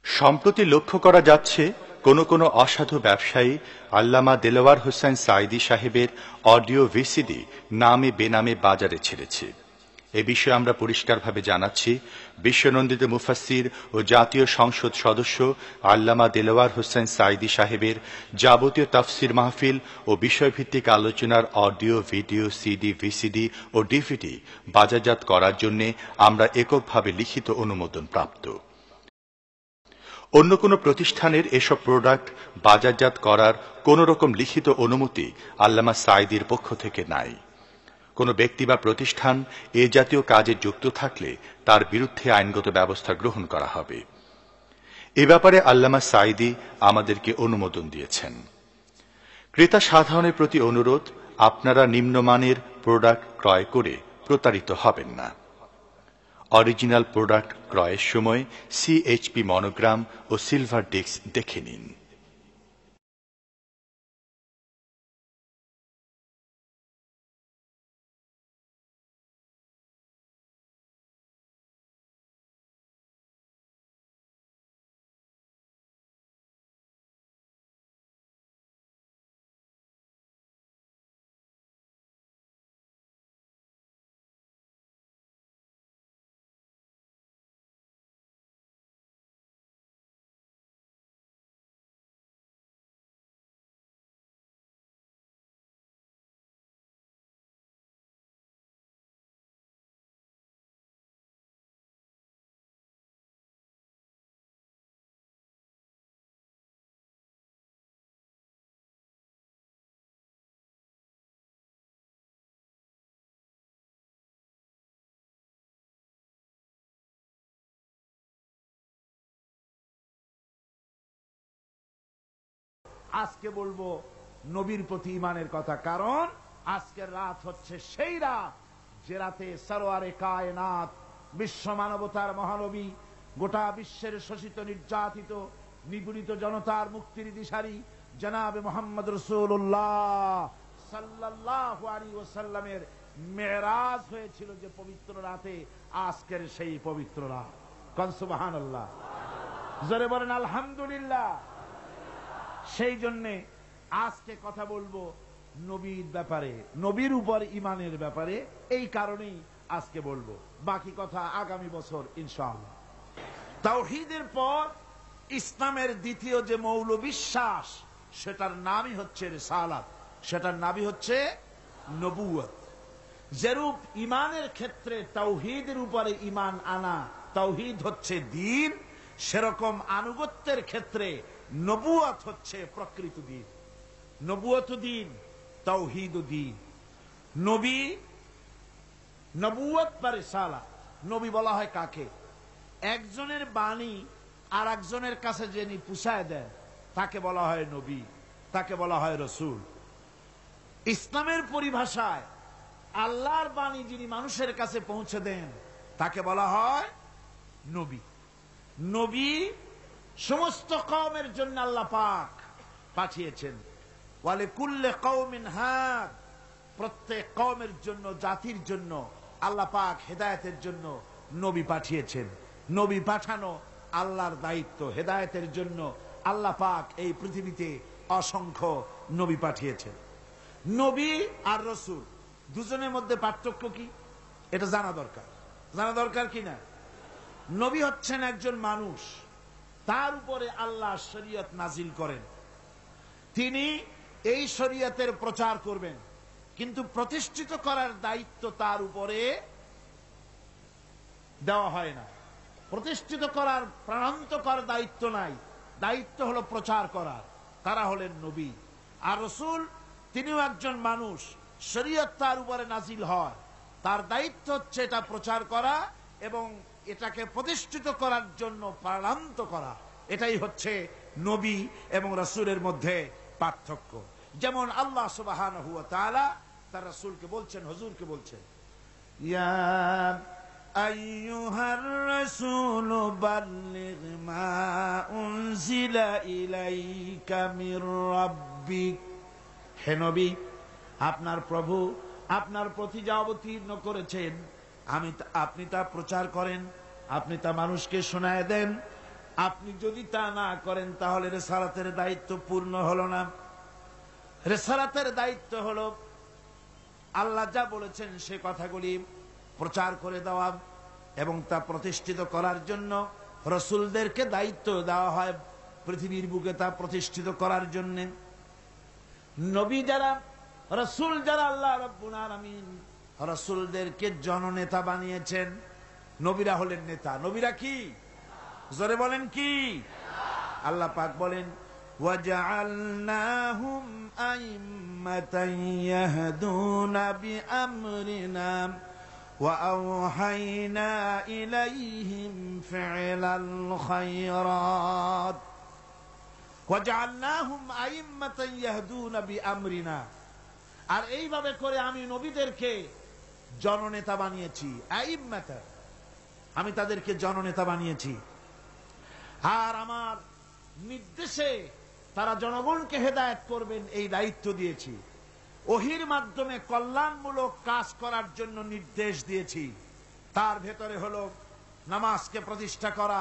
সম্প্রতি লক্ষ্য করা যাচ্ছে কোন কোন অসাধু ব্যবসায়ী আল্লামা দেলোয়ার হোসেন সাঈদী সাহেবের অডিও ভিসিডি নামে বেনামে বাজারে ছেড়েছে। এ বিষয়ে আমরা পরিষ্কারভাবে জানাচ্ছি, বিশ্বনন্দিত মুফাসসির ও জাতীয় সংসদ সদস্য আল্লামা দেলোয়ার হোসেন সাঈদী সাহেবের যাবতীয় তাফসির মাহফিল ও বিষয়ভিত্তিক আলোচনার অডিও, ভিডিও, সিডি, ভিসিডি ও ডিভিডি বাজারজাত করার জন্য আমরা এককভাবে লিখিত অনুমোদন প্রাপ্ত। অন্য কোনো প্রতিষ্ঠানের এসব প্রোডাক্ট বাজারজাত করার কোন রকম লিখিত অনুমতি আল্লামা সাঈদীর পক্ষ থেকে নাই। কোনো ব্যক্তি বা প্রতিষ্ঠান এ জাতীয় কাজে যুক্ত থাকলে তার বিরুদ্ধে আইনগত ব্যবস্থা গ্রহণ করা হবে। এ ব্যাপারে আল্লামা সাঈদী আমাদেরকে অনুমোদন দিয়েছেন। ক্রেতা সাধারণের প্রতি অনুরোধ, আপনারা নিম্নমানের প্রোডাক্ট ক্রয় করে প্রতারিত হবেন না। অরিজিনাল প্রোডাক্ট ক্রয়ের সময় সিএইচপি মনোগ্রাম ও সিলভার ডিস্ক দেখে নিন। আজকে বলবো নবীর প্রতি ঈমানের কথা, কারণ আজকের রাত হচ্ছে সেই রাত যে রাতে সরওয়ারে কায়নাত, বিশ্ব মানবতার মহানবী, গোটা বিশ্বের শোষিত, নির্যাতিত, নিপীড়িত জনতার মুক্তির দিশারি জনাবে মুহাম্মদ রাসূলুল্লাহ সাল্লাল্লাহু আলাইহি ওয়াসাল্লামের মেরাজ হয়েছিল যে পবিত্র রাতে, আজকের সেই পবিত্র রাত। কোন সুবহানাল্লাহ, জোরে বলেন আলহামদুলিল্লাহ। সেই জন্য আজকে কথা বলবো নবীর ব্যাপারে, নবীর উপর ঈমানের ব্যাপারে। এই কারণেই আজকে বলবো, বাকি কথা আগামী বছর ইনশাআল্লাহ। তাওহীদের পর ইসলামের দ্বিতীয় যে মৌল বিশ্বাস, সেটার নামই হচ্ছে রিসালাত, সেটার নামই হচ্ছে নবুয়ত। যেরূপ ঈমানের ক্ষেত্রে তাওহীদের উপরে ঈমান আনা, তাওহীদ হচ্ছে দ্বীন, সেরকম আনুগত্যের ক্ষেত্রে নবুয়ত হচ্ছে প্রকৃত দ্বীন। নবুয়ত দ্বীন, তাওহীদ দ্বীন। নবী, নবুয়ত বা রিসালাত। নবী বলা হয় কাকে? একজনের বাণী আর একজনের কাছে যিনি পৌঁছায় দেন তাকে বলা হয় নবী, তাকে বলা হয় রাসূল। ইসলামের পরিভাষায় আল্লাহর বাণী যিনি মানুষের কাছে পৌঁছে দেন তাকে বলা হয় নবী। নবী সমস্ত কওমের জন্য আল্লাহ পাক পাঠিয়েছেন। ওয়ালিকুল্লি কওমিন হাদ, প্রত্যেক কওমের জন্য, জাতির জন্য আল্লাহ পাক হেদায়েতের জন্য নবী পাঠিয়েছেন। নবী পাঠানো আল্লাহর দায়িত্ব। হেদায়েতের জন্য আল্লাহ পাক এই পৃথিবীতে অসংখ্য নবী পাঠিয়েছেন। নবী আর রাসূল দুজনের মধ্যে পার্থক্য কি, এটা জানা দরকার। জানা দরকার কি না? নবী হচ্ছেন একজন মানুষ, তার উপরে আল্লাহ শরীয়ত নাজিল করেন, তিনি এই শরীয়তের প্রচার করবেন, কিন্তু প্রতিষ্ঠিত করার দায়িত্ব তার উপরে দেওয়া হয় না। প্রতিষ্ঠিত করার, প্রাণান্ত করার দায়িত্ব নাই, দায়িত্ব হলো প্রচার করার। তারা হলেন নবী। আর রাসূল, তিনিও একজন মানুষ, শরীয়ত তার উপরে নাজিল হয়, তার দায়িত্ব হচ্ছে এটা প্রচার করা এবং এটাকে প্রতিষ্ঠিত করার জন্য প্রাণান্ত করা। এটাই হচ্ছে নবী এবং রাসূলের মধ্যে পার্থক্য। যেমন আল্লাহ সুবহানাহু ওয়া তাআলা তার রাসূলকে বলছেন, হুজুরকে বলছেন, ইয়া আইয়ুহার রাসূল বাল্লিগ মা উনজিলা ইলাইকা মির রাব্বিক। হে নবী, আপনার প্রভু আপনার প্রতি যা অবতীর্ণ করেছেন আপনি তা প্রচার করেন, আপনি তা মানুষকে শোনায় দেন। আপনি যদি তা না করেন তাহলে রিসালাতের দায়িত্ব পূর্ণ হলো না। রিসালাতের দায়িত্ব হলো আল্লাহ যা বলেছেন সে কথাগুলি প্রচার করে দেওয়া এবং তা প্রতিষ্ঠিত করার জন্য রাসূলদেরকে দায়িত্ব দেওয়া হয় পৃথিবীর বুকে তা প্রতিষ্ঠিত করার জন্য। নবী যারা, রাসূল যারা, আল্লাহ রাব্বুল আলামিন রাসূলদেরকে জননেতা বানিয়েছেন। নবীরা হলেন নেতা। নবীরা কি? জোরে বলেন কি? আল্লাহ পাক বলেন ওয়াজআলনাহুম আইম্মাতান ইয়াহদুনা বিআমরিনা ওয়া আওহাইনা ইলাইহিম ফি'লাল খায়রাত ওয়াজআলনাহুম আইম্মাতান ইয়াহদুনা বিআমরিনা। আর এইভাবে করে আমি নবীদেরকে জননেতা বানিয়েছি। আইম্মাতা, আমি তাদেরকে জননেতা বানিয়েছি। আর আমার নির্দেশে তারা জনগণকে হেদায়েত করবেন এই দায়িত্ব দিয়েছি। ওহীর মাধ্যমে কল্যাণমূলক কাজ করার জন্য নির্দেশ দিয়েছি। তার ভেতরে হলো নামাজকে প্রতিষ্ঠা করা,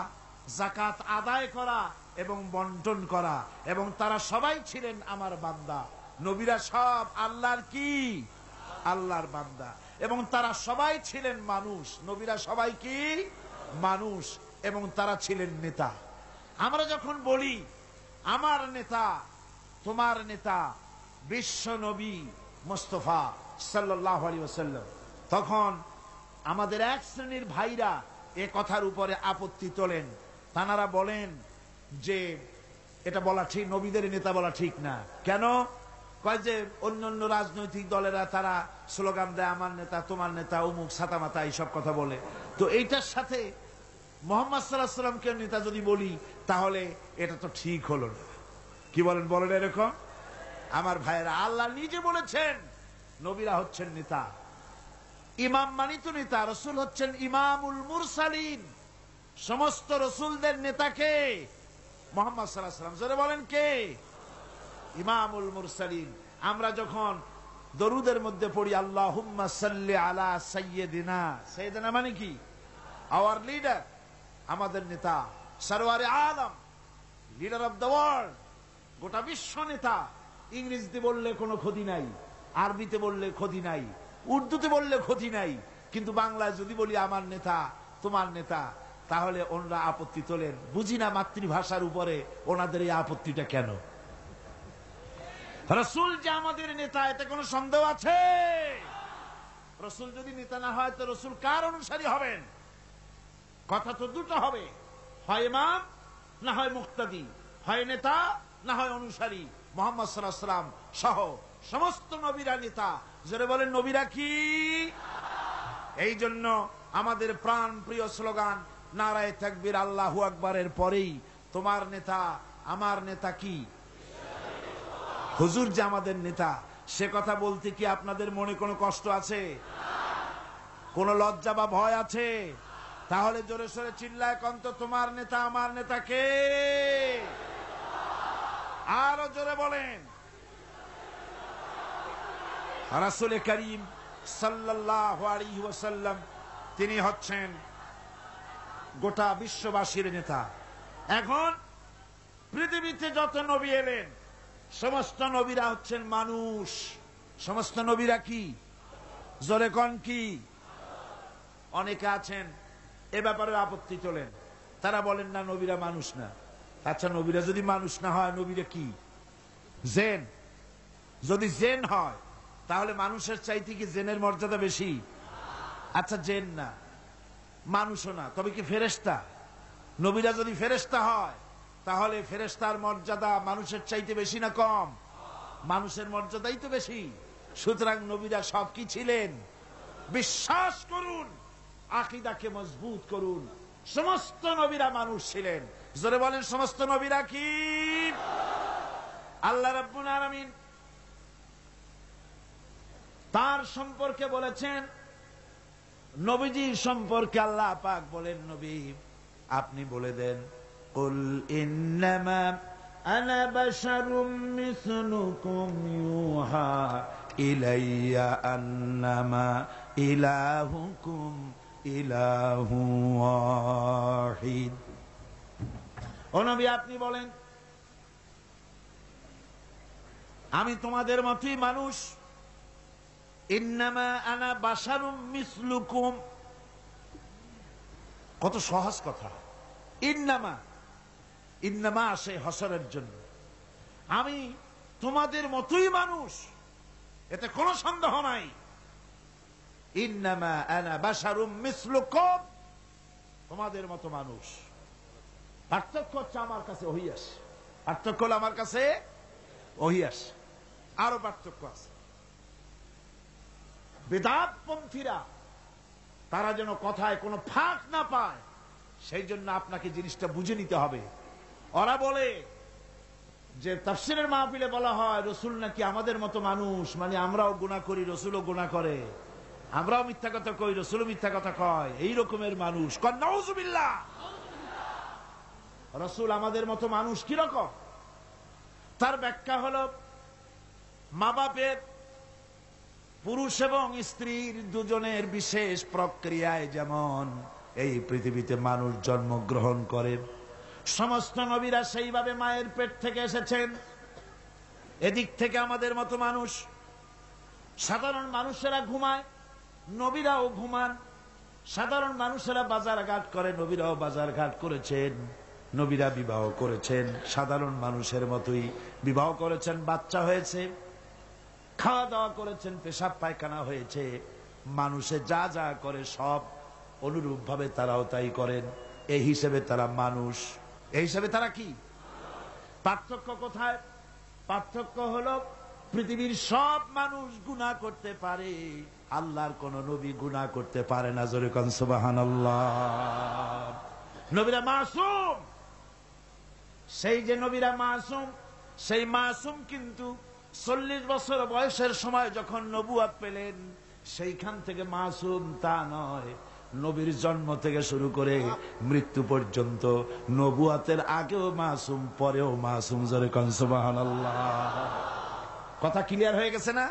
যাকাত আদায় করা এবং বন্টন করা। এবং তারা সবাই ছিলেন আমার বান্দা। নবীরা সব আল্লাহর কি? আল্লাহর বান্দা। এবং তারা সবাই ছিলেন মানুষ। নবীরা সবাই কি? মানুষ। এবং তারা ছিলেন নেতা। আমরা যখন বলি আমার নেতা, তোমার নেতা বিশ্ব নবী মুস্তাফা সাল্লাল্লাহু আলাইহি ওয়াসাল্লাম, তখন আমাদের এক শ্রেণীর ভাইরা এ কথার উপরে আপত্তি তোলেন। তানারা বলেন যে এটা বলা ঠিক, নবীদের নেতা বলা ঠিক না। কেন? কয় যে অন্যান্য রাজনৈতিক দলেরা তারা স্লোগান দেয় আমার নেতা, তোমার নেতা, অমুক ছাতামাতা, এইসব কথা বলে। তো এইটার সাথে মুহাম্মদ সাল্লাল্লাহু আলাইহি ওয়াসাল্লামকে নেতা যদি বলি তাহলে এটা তো ঠিক হলো না। কি বলেন? বলেন এরকম। আমার ভাইয়েরা, আল্লাহ নিজে বলেছেন নবীরা হচ্ছেন নেতা। ইমাম মানিত নেতা। রাসূল হচ্ছেন ইমামুল মুরসালিন। সমস্ত রাসূলদের নেতাকে মুহাম্মদ সাল্লাল্লাহু আলাইহি ওয়াসাল্লাম। জোরে বলেন কে? ইমামুল মুরসালিন। আমরা যখন দরুদের মধ্যে পড়ি আল্লাহুম্মা সাল্লি আলা সাইয়্যিদিনা, সাইয়্যিদিনা মানে কি? আওয়ার লিডার, আমাদের নেতা, সরওয়ারে আলম, লিডার অফ দ্য ওয়ার্ল্ড, গোটা বিশ্ব নেতা। ইংরেজিতে বললে কোনো ক্ষতি নাই, আরবিতে বললে ক্ষতি নাই, উর্দুতে বললে ক্ষতি নাই, কিন্তু বাংলায় যদি বলি আমার নেতা, তোমার নেতা, তাহলে ওনারা আপত্তি তোলেন। বুঝি না মাতৃভাষার উপরে ওনাদের এই আপত্তিটা কেন? রাসূল যে আমাদের নেতা, এতে কোনো সন্দেহ আছে? রাসূল যদি নেতা না হয় তো রাসূল কার অনুসারী হবেন? কথা তো দুটো হবে, হয় ইমাম না হয় মুক্তাদি, হয় নেতা না হয় অনুসারী। মুহাম্মদ সাল্লাল্লাহু আলাইহি ওয়াসাল্লাম সহ সমস্ত নবীরা নেতা। যারা বলেন নবীরা কি? এই জন্য আমাদের প্রাণ প্রিয় স্লোগান নারায়ে তাকবীর, আল্লাহু আকবারের পরেই তোমার নেতা, আমার নেতা কি? হুজুর যে আমাদের নেতা, সে কথা বলতে কি আপনাদের মনে কোনো কষ্ট আছে? কোন লজ্জা বা ভয় আছে? তাহলে জোরে সোরে চিল্লায় কন্ত তোমার নেতা, আমার নেতা কে? আরো জোরে বলেন। রাসূল করিম সাল্লাল্লাহু আলাইহি ওয়াসাল্লাম, তিনি হচ্ছেন গোটা বিশ্ববাসীর নেতা। এখন পৃথিবীতে যত নবী এলেন সমস্ত নবীরা হচ্ছেন মানুষ। সমস্ত নবীরা কি? জোরে কোন কি? অনেকে আছেন এ ব্যাপারে আপত্তি তোলেন। তারা বলেন না নবীরা মানুষ না। আচ্ছা, নবীরা যদি মানুষ না হয়, নবীরা কি? জেন। যদি জেন হয় তাহলে মানুষের চাইতে কি জেনের মর্যাদা বেশি? আচ্ছা, জেন না, মানুষও না, তবে কি ফেরেশতা? নবীরা যদি ফেরেশতা হয় তাহলে ফেরেশতার মর্যাদা মানুষের চাইতে বেশি না কম? মানুষের মর্যাদাই তো বেশি। সুতরাং নবীরা সব কি ছিলেন? বিশ্বাস করুন, আকীদাকে মজবুত করুন, সমস্ত নবীরা মানুষ ছিলেন। জোরে বলেন সমস্ত নবীরা কি? আল্লাহ রাব্বুল আলামিন তার সম্পর্কে বলেছেন, নবীজির সম্পর্কে আল্লাহ পাক বলেন, নবী আপনি বলে দেন, কুল ইন্নামা আনা বাশারুম মিসলুকুম ইউহা ইলাইয়া আন্নামা ইলাহুকুম ইলাহু ওয়াহিদ। ও নবী, আপনি বলেন আমি তোমাদের মতোই মানুষ। ইন্নামা আনা বাশারুম মিসলুকুম। কত সহজ কথা। ইন্নামা, ইন্নামা আসে হসরের জন্য। আমি তোমাদের মতোই মানুষ, এতে কোনো সন্দেহ নাই। ইন্নামা আনা বাশারুম মিসলুকুম, তোমাদের মতো মানুষ। পার্থক্য হচ্ছে আমার কাছে ওহী আসে। পার্থক্য হলো আমার কাছে ওহী আসে। আরো পার্থক্য আছে। বেদাতপন্থীরা তারা যেন কথায় কোনো ফাঁক না পায়, সেই জন্য আপনাকে জিনিসটা বুঝে নিতে হবে। ওরা বলে যে তাফসীরের মাহফিলে বলা হয় রসুল নাকি আমাদের মতো মানুষ, মানে আমরাও গুনাহ করি, রসুলও গুনাহ করে, আমরাও মিথ্যা কথা কই, রসুলও মিথ্যা কথা কয়, এই রকমের মানুষ। নাউযুবিল্লাহ। রসুল আমাদের মতো মানুষ কিরকম? তার ব্যাখ্যা হলো, মা বাপের, পুরুষ এবং স্ত্রীর দুজনের বিশেষ প্রক্রিয়ায় যেমন এই পৃথিবীতে মানুষ জন্মগ্রহণ করেন, সমস্ত নবীরা সেইভাবে মায়ের পেট থেকে এসেছেন। এদিক থেকে আমাদের মতো মানুষ। সাধারণ মানুষেরা ঘুমায়, নবীরাও ঘুমান। সাধারণ মানুষেরা বাজার ঘাট করে, নবীরাও বাজার ঘাট করেছেন। নবীরা বিবাহ করেছেন, সাধারণ মানুষের মতোই বিবাহ করেছেন, বাচ্চা হয়েছে, খাওয়া দাওয়া করেছেন, পেশাব পায়খানা হয়েছে। মানুষে যা যা করে সব অনুরূপ ভাবে তারাও তাই করেন। এই হিসেবে তারা মানুষ। এই হিসেবে তারা কি? পার্থক্য কোথায়? পার্থক্য হলো পৃথিবীর সব মানুষ গুনাহ করতে পারে, আল্লাহর কোন নবী গুনাহ করতে পারে না। জোরে কোন সুবহানাল্লাহ। নবীরা মাসুম। সেই যে নবীরা মাসুম, সেই মাসুম কিন্তু 40 বছর বয়সের সময় যখন নবুয়ত পেলেন, সেইখান থেকে মাসুম তা নয়। নবীর জন্ম থেকে শুরু করে মৃত্যু পর্যন্ত, নবুয়তের আগেও মাসুম, পরেও মাসুম। জোরে কোন সুবহানাল্লাহ। কথা ক্লিয়ার হয়ে গেছে না?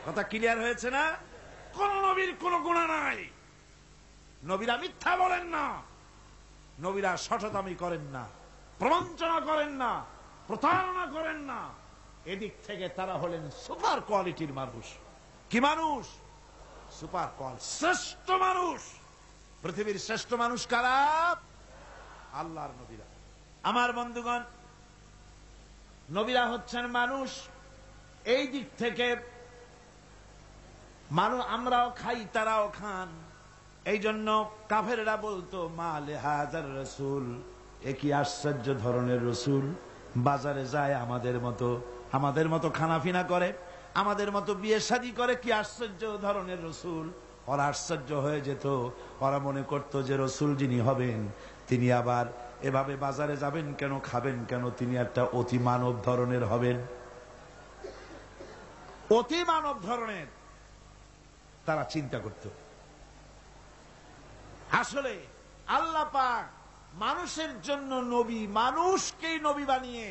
কথা ক্লিয়ার হয়েছে না? কোন নবীর কোন গুনাহ নাই। নবীরা মিথ্যা বলেন না, নবীরা শঠতামি করেন না, প্রবঞ্চনা করেন না, প্রতারণা করেন না। এদিক থেকে তারা হলেন সুপার কোয়ালিটির মানুষ। কি মানুষ? সুপার কোয়ালিটি, শ্রেষ্ঠ মানুষ। পৃথিবীর শ্রেষ্ঠ মানুষ কারা? আল্লাহর নবীরা। আমার বন্ধুগণ, নবীরা হচ্ছেন মানুষ। এই দিক থেকে মানুষ, আমরাও খাই, তারাও খান। এই জন্য কাফেররা বলতো, মা লিহাযার রাসূল, এ কি আশ্চর্য ধরনের রসুল, বাজারে যায় আমাদের মতো খানাফিনা করে, আমাদের মতো বিয়ে শাদী করে, কি আশ্চর্য ধরনের রসুল। ওরা আশ্চর্য হয়ে যেত। ওরা মনে করত যে রসুল যিনি হবেন তিনি আবার এভাবে বাজারে যাবেন কেন, খাবেন কেন, তিনি একটা অতি মানব ধরনের হবেন। অতি মানব ধরনের তারা চিন্তা করত। আসলে আল্লাহ পাক মানুষের জন্য নবী, মানুষকেই নবী বানিয়ে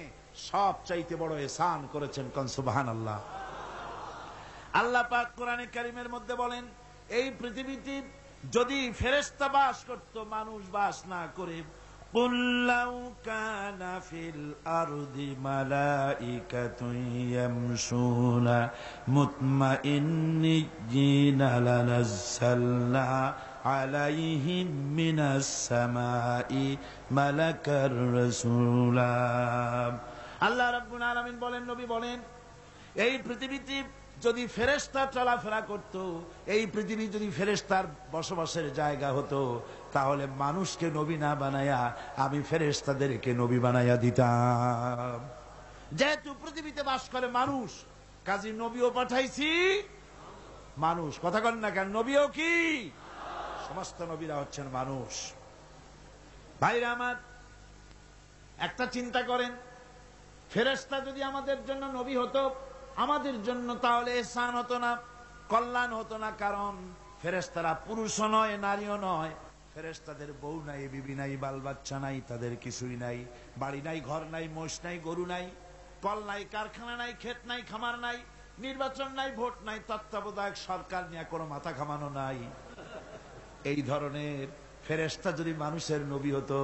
সব চাইতে বড় ihsan করেছেন। কোন সুবহানাল্লাহ। আল্লাহ পাক কোরআনে কারীমের মধ্যে বলেন, এই পৃথিবীতে যদি ফেরেশতা বাস করত, মানুষ বাস না করে, কুল লাউ কানা ফিল আরদি মালাইকাতুন ইয়ামশুনা মুতমাইন্নিনা লানাজ্জালনা আলাইহিম মিনাস সামাই মালাকার রাসূলা। আল্লাহ রাব্বুল আলামিন বলেন, নবী বলেন, এই পৃথিবীতে যদি ফেরেশতা চলাফেরা করত, এই পৃথিবী যদি ফেরেশতার বসবাসের জায়গা হতো, তাহলে মানুষকে নবী না বানায়া আমি ফেরেশতাদেরকে নবী বানায়া দিতাম। যেহেতু পৃথিবীতে বাস করে মানুষ, কাজী নবীও পাঠাইছি মানুষ। কথা কন না কেন? নবীও কি? সমস্ত নবীরা হচ্ছেন মানুষ। ভাইরা আমার, একটা চিন্তা করেন, ফেরেশতা যদি আমাদের জন্য নবী হতো, আমাদের জন্য তাহলে ihsan হতো না, কল্যাণ হতো না। কারণ ফেরেশতারা পুরুষও নয়, নারীও নয়। ফেরেশতাদের বউ নাই, বিবি নাই, বাল বাচ্চা নাই, তাদের কিছুই নাই। বাড়ি নাই, ঘর নাই, মোষ নাই, গরু নাই, কল নাই, কারখানা নাই, ক্ষেত নাই, খামার নাই, নির্বাচন নাই, ভোট নাই, তত্ত্বাবধায়ক সরকার নিয়ে কোনো মাথা ঘামানো নাই। এই ধরনের ফেরেশতা যদি মানুষের নবী হতো,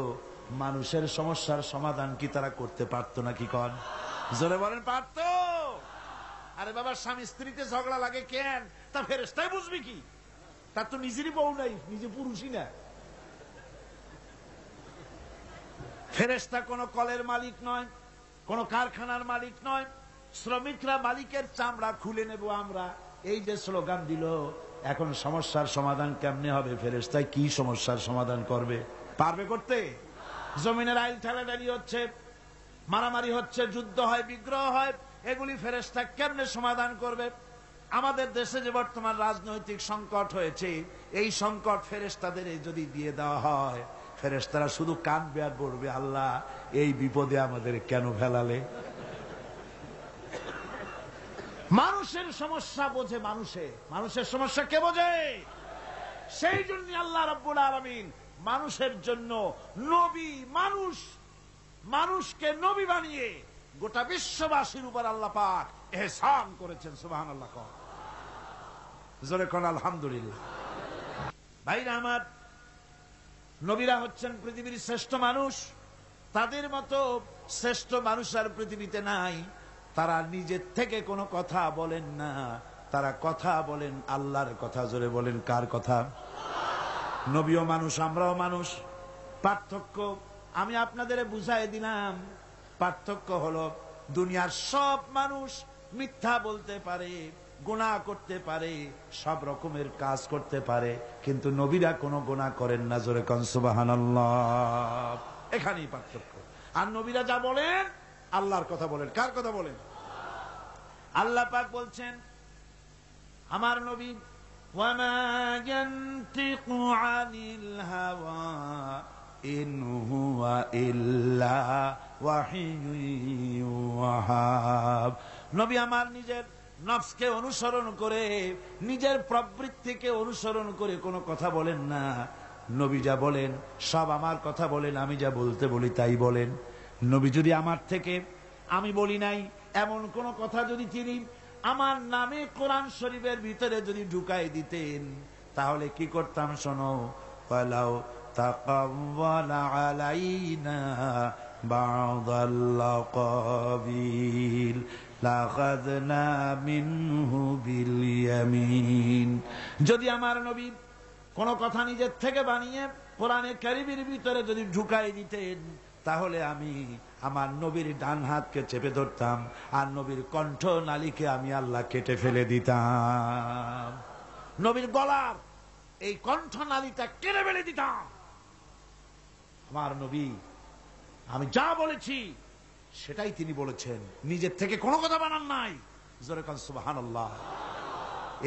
মানুষের সমস্যার সমাধান কি তারা করতে পারতো নাকি? কন জোরে বলেন, পারতো? আরে বাবা, স্বামী স্ত্রীতে ঝগড়া লাগে কেন? তা ফেরেশতাই বুঝবি কি? তার তো নিজেরই বউ নাই, নিজে পুরুষই না। ফেরেশতা কোন কলের মালিক নয়, কোন কারখানার মালিক নয়। শ্রমিকরা মালিকের চামড়া খুলে নেব আমরা, এই যে স্লোগান দিল, এখন সমস্যার সমাধান কেমনে হবে? ফেরেশতাই কি সমস্যার সমাধান করবে? পারবে করতে? জমিনের আইল ঠেলাঠালি হচ্ছে, মারামারি হচ্ছে, যুদ্ধ হয়, বিগ্রহ হয়, এগুলি ফেরেশতা কেমনে সমাধান করবে? আমাদের দেশে যে বর্তমান রাজনৈতিক সংকট হয়েছে, এই সংকট ফেরেশতাদের যদি দিয়ে দেওয়া হয়, ফেরেশতারা শুধু কাঁদবে আর বলবে, আল্লাহ এই বিপদে আমাদের কেন ফেলালে? মানুষের সমস্যা বোঝে মানুষে, মানুষের সমস্যা কে বোঝে? সেই জন্য আল্লাহ রাব্বুল আলামিন মানুষের জন্য নবী, মানুষকে নবী বানিয়ে গোটা বিশ্ববাসীর উপর আল্লাহ পাক ইহসান করেছেন। সুবহানাল্লাহ, জোরে কোন আলহামদুলিল্লাহ। ভাইরা আমার, নবীরা হচ্ছেন পৃথিবীর শ্রেষ্ঠ মানুষ। তাদের মতো শ্রেষ্ঠ মানুষ আর পৃথিবীতে নাই। তারা নিজের থেকে কোনো কথা বলেন না, তারা কথা বলেন আল্লাহর কথা। জোরে বলেন, কার কথা? নবীও মানুষ, আমরাও মানুষ। পার্থক্য আমি আপনাদের বুঝাই দিলাম। পার্থক্য হলো, দুনিয়ার সব মানুষ মিথ্যা বলতে পারে, গুনাহ করতে পারে, সব রকমের কাজ করতে পারে, কিন্তু নবীরা কোনো গুনাহ করেন না। জোরে কোন সুবহানাল্লাহ। এখানেই পার্থক্য। আর নবীরা যা বলেন আল্লাহর কথা বলেন। কার কথা বলেন? আল্লাহ পাক বলছেন, আমার নবী, ওয়ামা ইয়ানতিকু আনিল হাওয়া ইন হুয়া ইল্লা ওয়াহিয়ুন ইউহা। নবী আমার নিজের নফসকে অনুসরণ করে, নিজের প্রবৃত্তিকে অনুসরণ করে কোনো কথা বলেন না। নবী যা বলেন সব আমার কথা বলেন, আমি যা বলতে বলি তাই বলেন। নবী যদি আমার থেকে, আমি বলি নাই এমন কোন কথা যদি তিনি আমার নামে কোরআন শরীফের ভিতরে যদি ঢুকাই দিতেন, তাহলে কি করতাম শোনো, ওয়ালাউ তাকাওয়ালা আলাইনা বা'দাল লাকাবিল লাখাযনা মিনহু বিল ইয়ামিন। যদি আমার নবী কোন কথা নিজের থেকে বানিয়ে কোরআনে কারীমের ভিতরে যদি ঢুকাই দিতেন, তাহলে আমি আমার নবীর ডান হাতকে চেপে ধরতাম, আর নবীর কণ্ঠ নালীকে আমি আল্লাহ কেটে ফেলে দিতাম। নবীর গলার এই কণ্ঠ নালীটা কেটে ফেলে দিতাম। আমার নবী, আমি যা বলেছি সেটাই তিনি বলেছেন, নিজের থেকে কোনো কথা বানান নাই। জোরে কোন সুবহানাল্লাহ।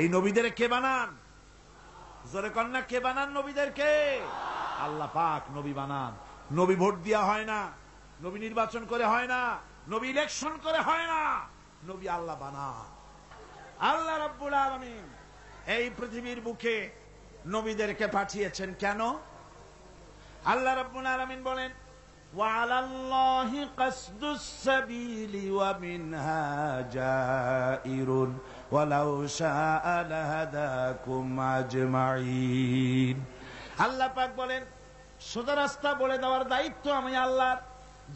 এই নবীদের কে বানান? জোরে কোন না, কে বানান নবীদেরকে? আল্লাহ পাক নবী বানান। নবী ভোট দিয়া হয় না, নবী নির্বাচন করে হয় না, নবী ইলেকশন করে হয় না, নবী আল্লাহ বানান। আল্লাহ রাব্বুল আলামিন এই পৃথিবীর বুকে নবীদেরকে পাঠিয়েছেন কেন? আল্লাহ রাব্বুল আলামিন বলেন, ওয়ালাল্লাহি কাসদুস সাবিলি ওয়া মিনহা জাইরুন ওয়ালাউ শাআ লাহাদাকুম আজমাইন। আল্লাহ পাক বলেন, সোজা রাস্তা বলে দেওয়ার দায়িত্ব আমি আল্লাহর।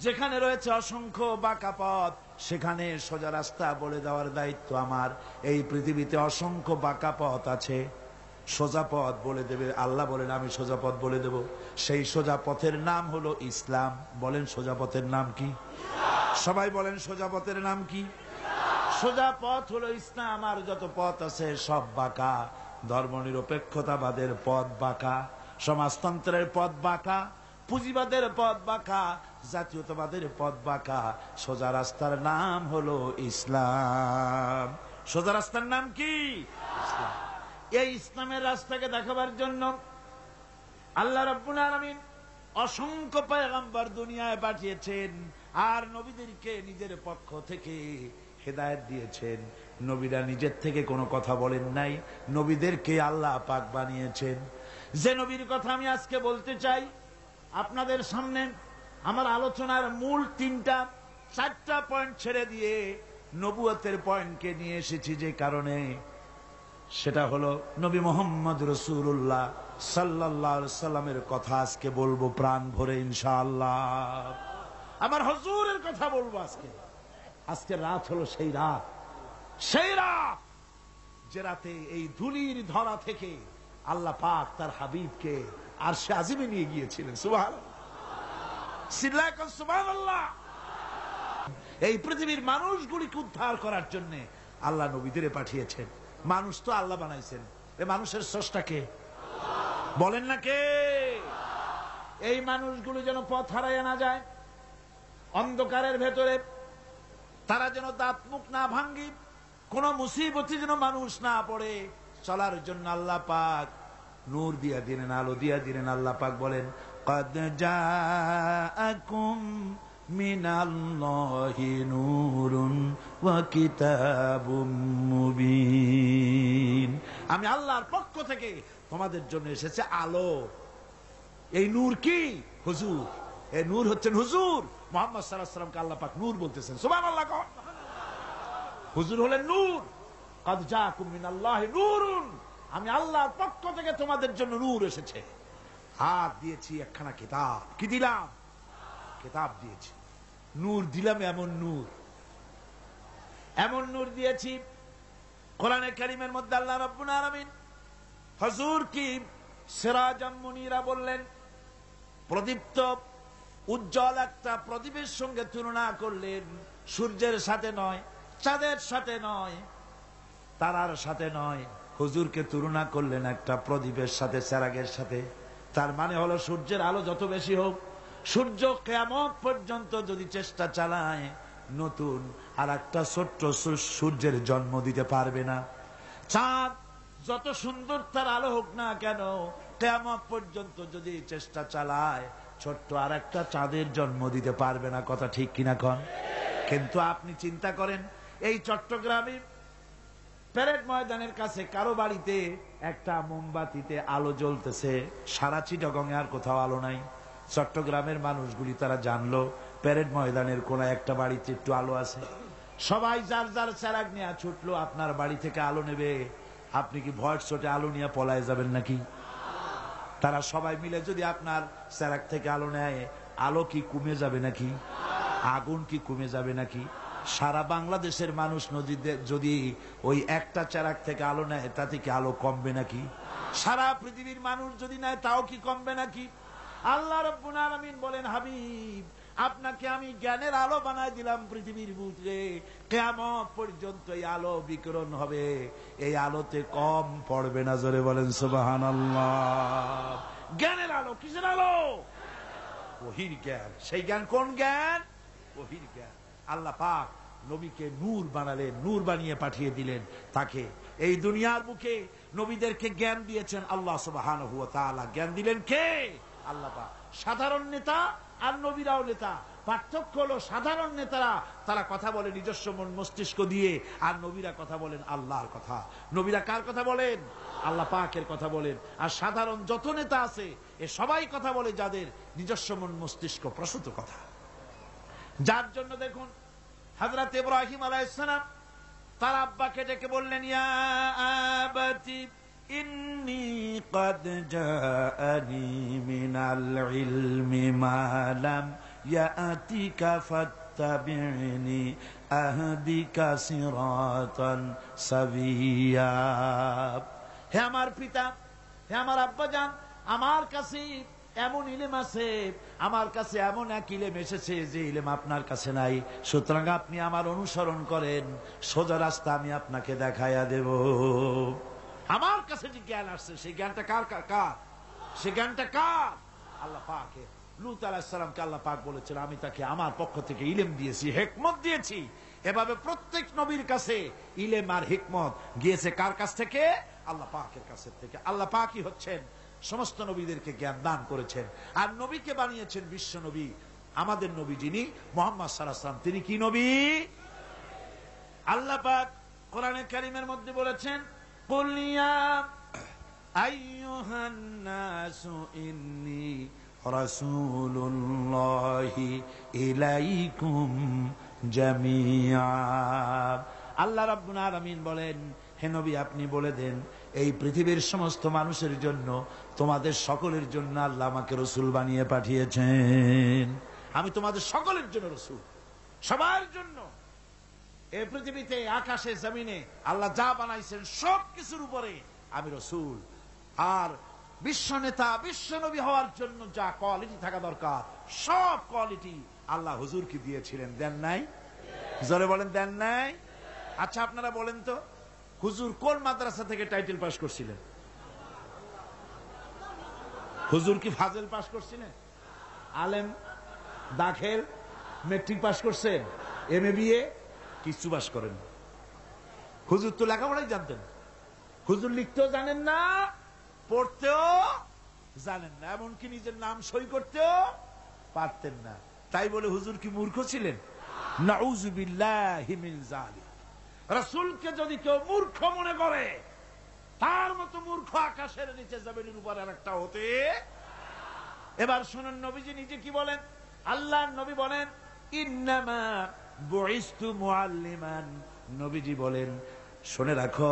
যেখানে রয়েছে অসংখ্য বাঁকা পথ, সেখানে সোজা রাস্তা বলে দেওয়ার দায়িত্ব আমার। এই পৃথিবীতে অসংখ্য বাঁকা পথ আছে, সোজা পথ বলে দেবে আল্লাহ। বলেন, আমি সোজা পথ বলে দেব। সেই সোজা পথের নাম হলো ইসলাম। বলেন, সোজা পথের নাম কি? সবাই বলেন, সোজা পথের নাম কি? সোজা পথ হলো ইসলাম। আর যত পথ আছে সব বাঁকা। ধর্মনিরপেক্ষতাবাদের পথ বাঁকা, সমাজতন্ত্রের পথ বাঁকা, পুঁজিবাদের পথ বাঁকা, জাতীয়তাবাদের পথ বাঁকা। সোজা রাস্তার নাম হলো ইসলাম। সোজা রাস্তার নাম কি? ইসলাম। এই ইসলামের রাস্তাকে দেখাবার জন্য আল্লাহ রাব্বুল আলামিন অসংখ্য পয়গম্বর দুনিয়ায় পাঠিয়েছেন, আর নবীদেরকে নিজের পক্ষ থেকে হেদায়েত দিয়েছেন। নবীরা নিজের থেকে কোনো কথা বলেন নাই, নবীদেরকে আল্লাহ পাক বানিয়েছেন। যে নবীর কথা আমি আজকে বলতে চাই আপনাদের সামনে, আমার আলোচনার মূল 4টা পয়েন্ট ছেড়ে দিয়ে নবুয়তের পয়েন্টকে নিয়ে এসেছি। যে কারণে সেটা হলো নবী মুহাম্মদ রাসূলুল্লাহ সাল্লাল্লাহু আলাইহি সাল্লামের কথা আজকে বলবো প্রাণ ভরে ইনশাআল্লাহ। আমার হুজুরের কথা বলবো আজকে। আজকে রাত হলো সেই রাত, সেই রাত যে রাতে এই ধুলির ধরা থেকে আল্লাহ পাক তার হাবিবকে আরশে আজিমে নিয়ে গিয়েছিলেন। সুবহানাল্লাহ, সিল্লাকান সুবহানাল্লাহ। এই পৃথিবীর মানুষগুলিকে উদ্ধার করার জন্য আল্লাহ নবীদের পাঠিয়েছেন। মানুষ তো আল্লাহ বানাইছেন, এই মানুষের স্রষ্টাকে বলেন না কে? এই মানুষগুলো যেন পথ হারাইয়া না যায়, অন্ধকারের ভেতরে তারা যেন দাঁত মুখ না ভাঙ্গি, কোন মুসিবতে যেন মানুষ না পড়ে, চলার জন্য আল্লাহ পাক নূর দিয়া দিলেন, আলো দিয়া দিলেন। আল্লাহ পাক বলেন, قد جاءكم من الله نور وكتاب مبين। আমি আল্লাহর পক্ষ থেকে তোমাদের জন্য এসেছে আলো। এই নূর কি? হুজুর। এই নূর হচ্ছেন হুজুর মুহাম্মদ সাল্লাল্লাহু আলাইহি ওয়াসাল্লামকে আল্লাহ পাক নূর বলতেছেন। সুবহানাল্লাহ। হুজুর হলেন নূর। قد جاءكم من الله نور। আমি আল্লাহর পক্ষ থেকে তোমাদের জন্য নূর এসেছে। হাত দিয়েছি একখানা কিতাব। কি দিলাম? কিতাব দিয়েছি। নূর দিলাম, এমন নূর, এমন নূর দিয়েছি। কোরআনে কারীমের মধ্যে আল্লাহ রাব্বুল আলামিন হুজুর কি সিরাজাম মুনীরা বললেন। প্রদীপ্ত উজ্জ্বল একটা প্রদীপের সঙ্গে তুলনা করলেন। সূর্যের সাথে নয়, চাঁদের সাথে নয়, তারার সাথে নয়, হুজুরকে তুলনা করলেন একটা প্রদীপের সাথে, চেরাগের সাথে। তার মানে হলো সূর্যের আলো যত বেশি হোক, সূর্য কিয়ামত পর্যন্ত যদি চেষ্টা চালায়, নতুন আর একটা ছোট্ট সূর্যের জন্ম দিতে পারবে না। চাঁদ যত সুন্দর তার আলো হোক না কেন, কিয়ামত পর্যন্ত যদি চেষ্টা চালায়, ছোট্ট আর একটা চাঁদের জন্ম দিতে পারবে না। কথা ঠিক কিনা কন? কিন্তু আপনি চিন্তা করেন, এই চট্টগ্রামে প্যারেড ময়দানের কাছে কারো বাড়িতে একটা মোমবাতিতে আলো জ্বলতেছে, সারা চিটাগংয়ে আর কোথাও আলো নাই। চট্টগ্রামের মানুষগুলি তারা জানলো প্যারেড ময়দানের কোন একটা বাড়িতে একটু আলো আছে। সবাই যার যার চেরাগ নিয়ে ছুটলো আপনার বাড়ি থেকে আলো নেবে। আপনি কি ভয়ের চোটে আলো নিয়ে পলায় যাবেন নাকি? তারা সবাই মিলে যদি আপনার চেরাগ থেকে আলো নেয়, আলো কি কমে যাবে নাকি? আগুন কি কমে যাবে নাকি? সারা বাংলাদেশের মানুষ নদীতে যদি ওই একটা চেরাগ থেকে আলো নেয়, তাতে কি আলো কমবে নাকি? সারা পৃথিবীর মানুষ যদি নেয়, তাও কি কমবে নাকি? আল্লাহ রাব্বুল আলামিন বলেন, হাবিব আপনাকে আমি জ্ঞানের আলো বানাই দিলাম পৃথিবীর বুকে। কিয়ামত পর্যন্ত এই আলো বিকিরণ হবে, এই আলোতে কম পড়বে না। জোরে বলেন সুবহানাল্লাহ। জ্ঞানের আলো। কিসের আলো? ওহীর জ্ঞান। সেই জ্ঞান কোন জ্ঞান? ওহীর জ্ঞান। আল্লাহ পাক নবীকে নূর বানালেন, নূর বানিয়ে পাঠিয়ে দিলেন তাকে। এই দুনিয়ার বুকে নবীদেরকে জ্ঞান দিয়েছেন আল্লাহ সুবহানাহু ওয়া তাআলা। জ্ঞান দিলেন কে? আল্লাহ পাক। সাধারণ নেতা আর নবীরাও নেতা। পার্থক্য হলো সাধারণ নেতারা তারা কথা বলে নিজস্ব মন মস্তিষ্ক দিয়ে, আর নবীরা কথা বলেন আল্লাহর কথা। নবীরা কার কথা বলেন? আল্লাহ পাকের কথা বলেন। আর সাধারণ যত নেতা আছে এ সবাই কথা বলে যাদের নিজস্ব মন মস্তিষ্ক প্রসূত কথা। যার জন্য দেখুন হযরত ইব্রাহিম আলাইহিস সালাম তার আব্বাকে ডেকে বললেন, ইয়া আবাতি ইন্নী ক্বাদ জাআনি মিনাল ইলমি মা লাম ইয়াতিকা ফাত্তাবি'নি আহদিকা সিরাতান সাবিয়্যা। হে আমার পিতা, হে আমার আব্বাজান, আমার কাছে এমন ইলম আছে, আমার কাছে এমন এক ইলম এসেছে যে ইলম আপনার কাছে নাই। সুতরাং আপনি আমার অনুসরণ করেন, সোজা রাস্তা আমি আপনাকে দেখাইয়া দেব। আমার কাছে যে জ্ঞান আসছে সেই জ্ঞানটা কার? কার? সেই জ্ঞানটা কার? আল্লাহ পাকের। লূত আলাইহিস সালামকে আল্লাহ পাক বলেছেন, আমি তাকে আমার পক্ষ থেকে ইলম দিয়েছি, হিকমত দিয়েছি। এভাবে প্রত্যেক নবীর কাছে ইলম আর হিকমত গিয়েছে কার কাছ থেকে? আল্লাহ পাকের কাছ থেকে। আল্লাহ পাকই হচ্ছেন সমস্ত নবীদেরকে জ্ঞান দান করেছেন, আর নবীকে বানিয়েছেন বিশ্ব নবী। আমাদের নবী যিনি মুহাম্মদ সাল্লাল্লাহু আলাইহি ওয়াসাল্লাম, তিনি কি নবী? আল্লাহ পাক কোরআনে কারীমের মধ্যে বলেছেন, কুল ইয়া আইয়ুহান নাসু ইন্নী রাসূলুল্লাহি ইলাইকুম জামিআ। আল্লাহ রাব্বুল আলামিন বলেন, হে নবী আপনি বলে দেন, এই পৃথিবীর সমস্ত মানুষের জন্য, তোমাদের সকলের জন্য আল্লাহ আমাকে রসুল বানিয়ে পাঠিয়েছেন। আমি তোমাদের সকলের জন্য রসুল, সবার জন্য। এই পৃথিবীতে, আকাশে, জমিনে আল্লাহ যা বানাইছেন সব কিছুর উপরে আমি রসুল। আর বিশ্ব নেতা, বিশ্ব নবী হওয়ার জন্য যা কোয়ালিটি থাকা দরকার, সব কোয়ালিটি আল্লাহ হুজুরকে দিয়েছিলেন। দেন নাই? জোরে বলেন, দেন নাই? আচ্ছা, আপনারা বলেন তো, হুজুর কোন মাদ্রাসা থেকে টাইটেল পাস করছিলেন? হুজুর কি ফাজেল পাস করছিলেন? আলেম, দাখিল, মেট্রিক পাস করছেন? এমএ, বিএ কিছু পাস করেন? হুজুর তো লেখাপড়াই জানতেন। হুজুর লিখতেও জানেন না, পড়তেও জানেন না, এমনকি নিজের নাম সই করতেও পারতেন না। তাই বলে হুজুর কি মূর্খ ছিলেন? নাউযুবিল্লাহি মিন যালিক। রাসূলকে যদি কেউ মূর্খ মনে করে, তার মতো মূর্খ আকাশের নিচে জমিনের উপর আর একটা হতে। এবার শুনুন নবীজি নিজে কি বলেন। আল্লাহর নবী বলেন, ইন্নামা বুইসতু মুআল্লিমান। নবীজি বলেন, শুনে রাখো,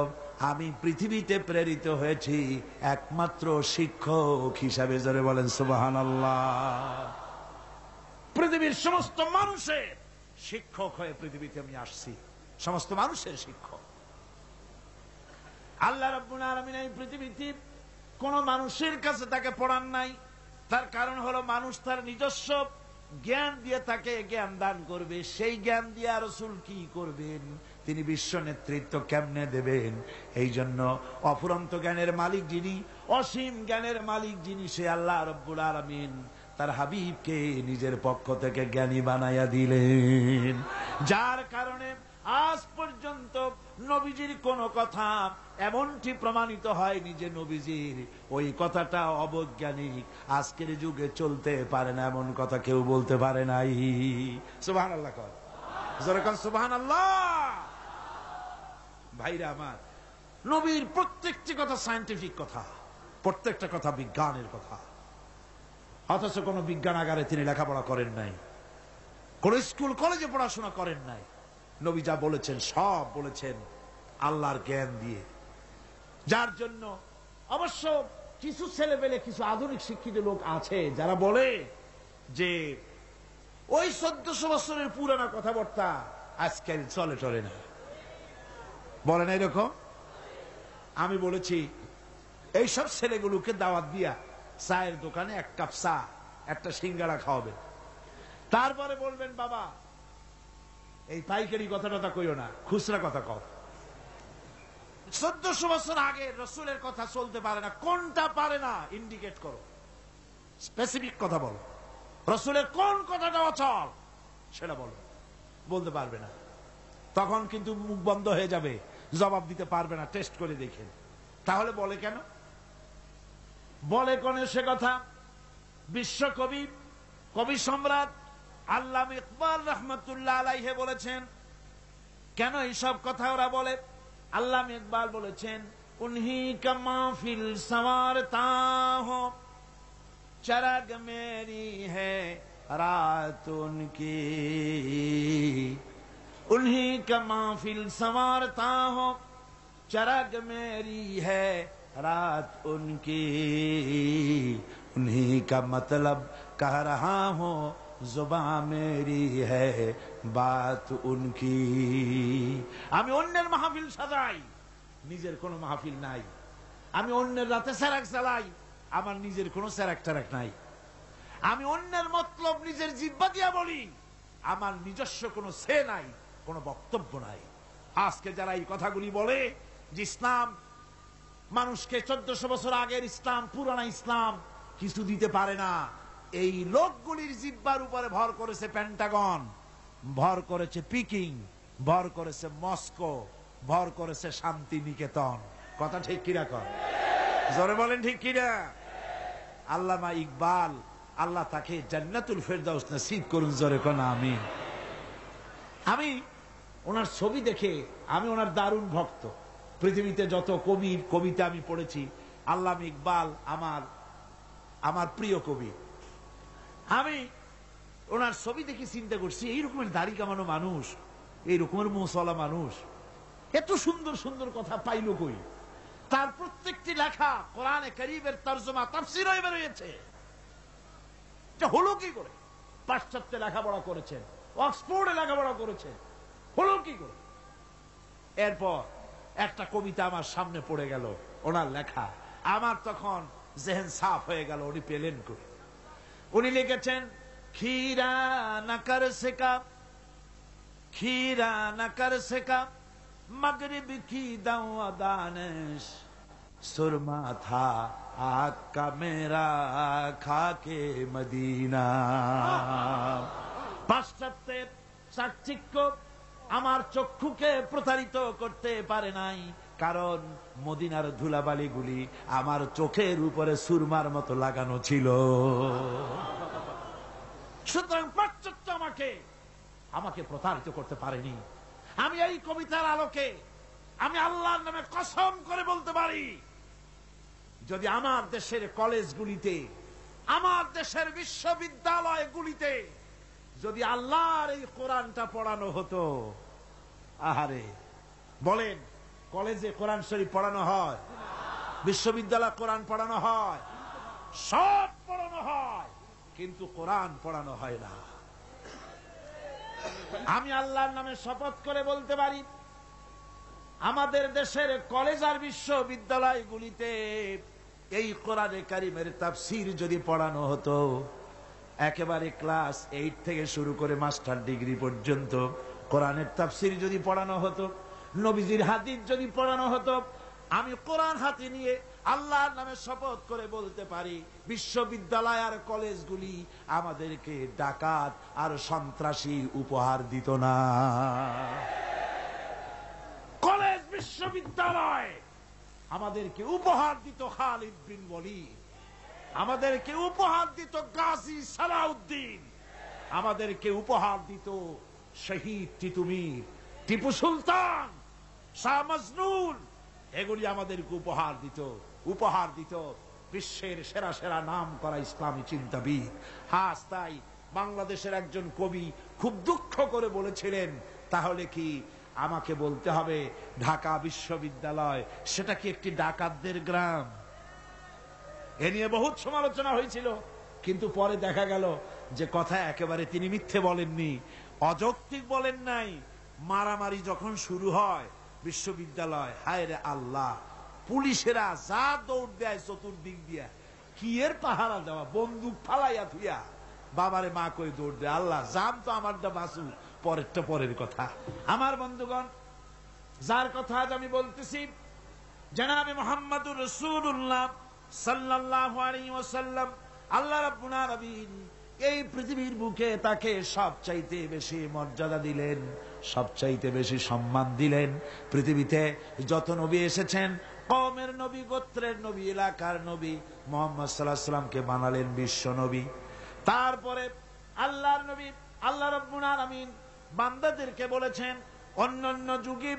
আমি পৃথিবীতে প্রেরিত হয়েছি একমাত্র শিক্ষক হিসাবে। জোরে বলেন সুবহানাল্লাহ। পৃথিবীর সমস্ত মানুষের শিক্ষক হয়ে পৃথিবীতে আমি আসছি, সমস্ত মানুষের শিক্ষক। আল্লাহ রাব্বুল আলামিন এই পৃথিবীতে কোন মানুষের কাছে তাকে পড়ান নাই। তার কারণ হলো, মানুষ তার নিজস্ব জ্ঞান দিয়ে তাকে জ্ঞান দান করবে। সেই জ্ঞান দিয়ে রাসূল কি করবেন? তিনি বিশ্ব নেতৃত্ব কেমনে দেবেন? এই জন্য অফুরন্ত জ্ঞানের মালিক যিনি, অসীম জ্ঞানের মালিক যিনি, সে আল্লাহ রাব্বুল আলামিন তার হাবিবকে নিজের পক্ষ থেকে জ্ঞানী বানাইয়া দিলেন। যার কারণে আজ পর্যন্ত নবীজির কোন কথা এমনটি প্রমাণিত হয়নি যে নবীজির ওই কথাটা অবৈজ্ঞানিক, আজকের যুগে চলতে পারে না, এমন কথা কেউ বলতে পারে নাই। সুবহানাল্লাহ কর, জোরে কর সুবহানাল্লাহ। ভাইরা আমার, নবীর প্রত্যেকটি কথা সায়েন্টিফিক কথা, প্রত্যেকটা কথা বিজ্ঞানের কথা। অথচ কোন বিজ্ঞানাগারে তিনি লেখাপড়া করেন নাই, কোন স্কুল কলেজে পড়াশোনা করেন নাই। নবী যা বলেছেন সব বলেছেন আল্লাহর জ্ঞান দিয়ে। যার জন্য অবশ্য কিছু ছেলেপেলে, কিছু আধুনিক শিক্ষিত লোক আছে যারা বলে যে ওই 1400 বছরের পুরানা কথাবার্তা আজকাল চলে টলে না। বলে না এরকম? আমি বলেছি, এইসব ছেলেগুলোকে দাওয়াত দিয়া চায়ের দোকানে এক কাপ চা, একটা সিঙ্গাড়া খাওয়াবেন, তারপরে বলবেন, বাবা এই পাইকারি কথাটা কইও না, খুচরা কথা কও। 1400 বছর আগে রসুলের কথা চলতে পারে না, কোনটা পারে না ইন্ডিকেট করো, স্পেসিফিক কথা বলো। রসুলের কোন কথাটা অচল সেটা বলো। বলতে পারবে না, তখন কিন্তু মুখ বন্ধ হয়ে যাবে, জবাব দিতে পারবে না। টেস্ট করে দেখেন। তাহলে বলে কেন? বলে কোন সে কথা? বিশ্বকবি, কবি সম্রাট আল্লামা ইকবাল রহমতুল্লাহ আলাইহি বলেছেন, কেন এইসব কথা ওরা বলে? আল্লামা ইকবাল বলেছেন, উনহি কা মাহফিল সওয়ারতা হো, চরাগ মেরি হ্যায় রাত উনকি, উনহি কা মাহফিল সওয়ারতা হো, চরাগ মেরি হ্যায় রাত উনকি, उन्हीं का मतलब कह रहा हूं, जुबां मेरी है बात उनकी। আমি অন্যের মাহফিল সাজাই, নিজের কোনো মাহফিল নাই। আমি অন্যের রাতে সেরাক চালাই, আমার নিজের কোনো সেরাক টেরাক নাই। আমি অন্যের মতলব নিজের জিহ্বা দিয়া বলি, আমার নিজস্ব কোনো সে নাই, কোনো বক্তব্য নাই। আজকে যারা এই কথাগুলি বলে যে ইসলাম মানুষকে 1400 বছর আগের ইসলাম, পুরানা ইসলাম কিছু দিতে পারে না, এই লোকগুলির জিহ্বার উপরে ভর করেছে পেন্টাগন, ভর করেছে পিকিং, ভর করেছে মস্কো, ভর করেছে শান্তি নিকেতন। কথা ঠিক কিনা কর? জোরে বলেন ঠিক কিনা? আল্লামা ইকবাল, আল্লাহ তাকে জান্নাতুল ফেরদাউস নসিব করুন। জোরে কোন আমিন। আমি ওনার ছবি দেখে, আমি ওনার দারুণ ভক্ত। পৃথিবীতে যত কবির কবিতা আমি পড়েছি, আল্লামা ইকবাল আমার প্রিয় কবি। আমি ওনার ছবি দেখে চিন্তা করছি, এই রকমের দাড়ি কামানো মানুষ, এই রকমের মুসলা মানুষ এত সুন্দর সুন্দর কথা পাইল কই? তার প্রত্যেকটি লেখা কোরআনে কারীমের তরজমা তাফসীর হয়ে বের হয়েছে। এটা হলো কি করে? পাশ্চাত্যে লেখাপড়া করেছেন, অক্সফোর্ডে লেখাপড়া করেছেন, হলো কি করে? এরপর একটা কবিতা আমার সামনে পড়ে গেল, ওনার লেখা। আমার তখন জেহেন সাফ হয়ে গেল, উনি পেলেন করে। উনি লিখেছেন, खीरा न कर सका, खीरा न कर सका मगरिब की दवा दानिश, सुरमा था आग का मेरा खाके मदीना। পাশ্চাত্যের চাকচিক্য আমার চক্ষুকে প্রতারিত করতে পারে নাই, কারণ মদিনার ধুলাবালিগুলি আমার চোখের উপরে সুরমার মতো লাগানো ছিল। সুতরাং পাশ্চাত্য আমাকে প্রতারিত করতে পারেনি। আমি এই কবিতার আলোকে আমি আল্লাহর নামে কসম করে বলতে পারি, যদি আমার দেশের কলেজগুলিতে, আমার দেশের বিশ্ববিদ্যালয়গুলিতে যদি আল্লাহর এই কোরআনটা পড়ানো হতো, আহারে বলেন, কলেজে কোরআন শরীফ পড়ানো হয়, বিশ্ববিদ্যালয়ে কোরআন পড়ানো হয়, সব পড়ানো হয়, কিন্তু কোরআন পড়ানো হয় না। আমি আল্লাহর নামে শপথ করে বলতে পারি, আমাদের দেশের কলেজ আর বিশ্ববিদ্যালয়গুলিতে এই কোরআনে কারিমের তাফসীর যদি পড়ানো হতো, একেবারে ক্লাস 8 থেকে শুরু করে মাস্টার ডিগ্রি পর্যন্ত কোরআনের তাফসীর যদি পড়ানো হতো, নবীজির হাদিস যদি পড়ানো হতো, আমি কোরআন হাতে নিয়ে আল্লাহর নামে শপথ করে বলতে পারি, বিশ্ববিদ্যালয় আর কলেজগুলি আমাদেরকে ডাকাত আর সন্ত্রাসী উপহার দিত না। কলেজ বিশ্ববিদ্যালয় আমাদেরকে উপহার দিত খালিদ বিন ওয়ালিদ, আমাদেরকে উপহার দিত গাজী সালাউদ্দিন, আমাদেরকে উপহার দিত শহীদ তিতুমির, টিপু সুলতান, শাহ মজনুন, এগুলি আমাদেরকে উপহার দিত বিশ্বের সেরা সেরা নাম করা ইসলামী চিন্তাবিদ। হাস তাই বাংলাদেশের একজন কবি খুব দুঃখ করে বলেছিলেন, তাহলে কি আমাকে বলতে হবে ঢাকা বিশ্ববিদ্যালয় সেটা কি একটি ডাকাতদের গ্রাম? এ নিয়ে বহুত সমালোচনা হয়েছিল, কিন্তু পরে দেখা গেল যে কথা একেবারে তিনি মিথ্যে বলেননি, অযৌক্তিক বলেন নাই। মারামারি যখন শুরু হয় বিশ্ববিদ্যালয়, হায় রে আল্লাহ, পুলিশেরা যা দৌড় দেয় চতুর্দিক দিয়া, কি এর পাহারা দেওয়া, বন্দুক ফালাইয়া থুইয়া বাবারে মা কই দৌড় দেয়। আল্লাহ জান তো আমারটা বাসু, পরেরটা পরের কথা। আমার বন্ধুগণ, যার কথা আজ আমি বলতেছি, জনাবে মুহাম্মদুর রাসূলুল্লাহ সাল্লাল্লাহু আলাইহি ওয়াসাল্লাম, আল্লাহ রাব্বুল আলামিন এই পৃথিবীর বুকে তাকে সবচাইতে বেশি মর্যাদা দিলেন, সবচাইতে বেশি সম্মান দিলেন। পৃথিবীতে যত নবী এসেছেন, কওমের নবী, গোত্রের নবী, এলাকার নবী, মুহাম্মদ সাল্লাল্লাহু আলাইহি ওয়াসাল্লামকে বানালেন বিশ্ব নবী। তারপরে আল্লাহর নবী, আল্লাহ রাব্বুল আলামিন বান্দাদেরকে বলেছেন, অন্যান্য যুগে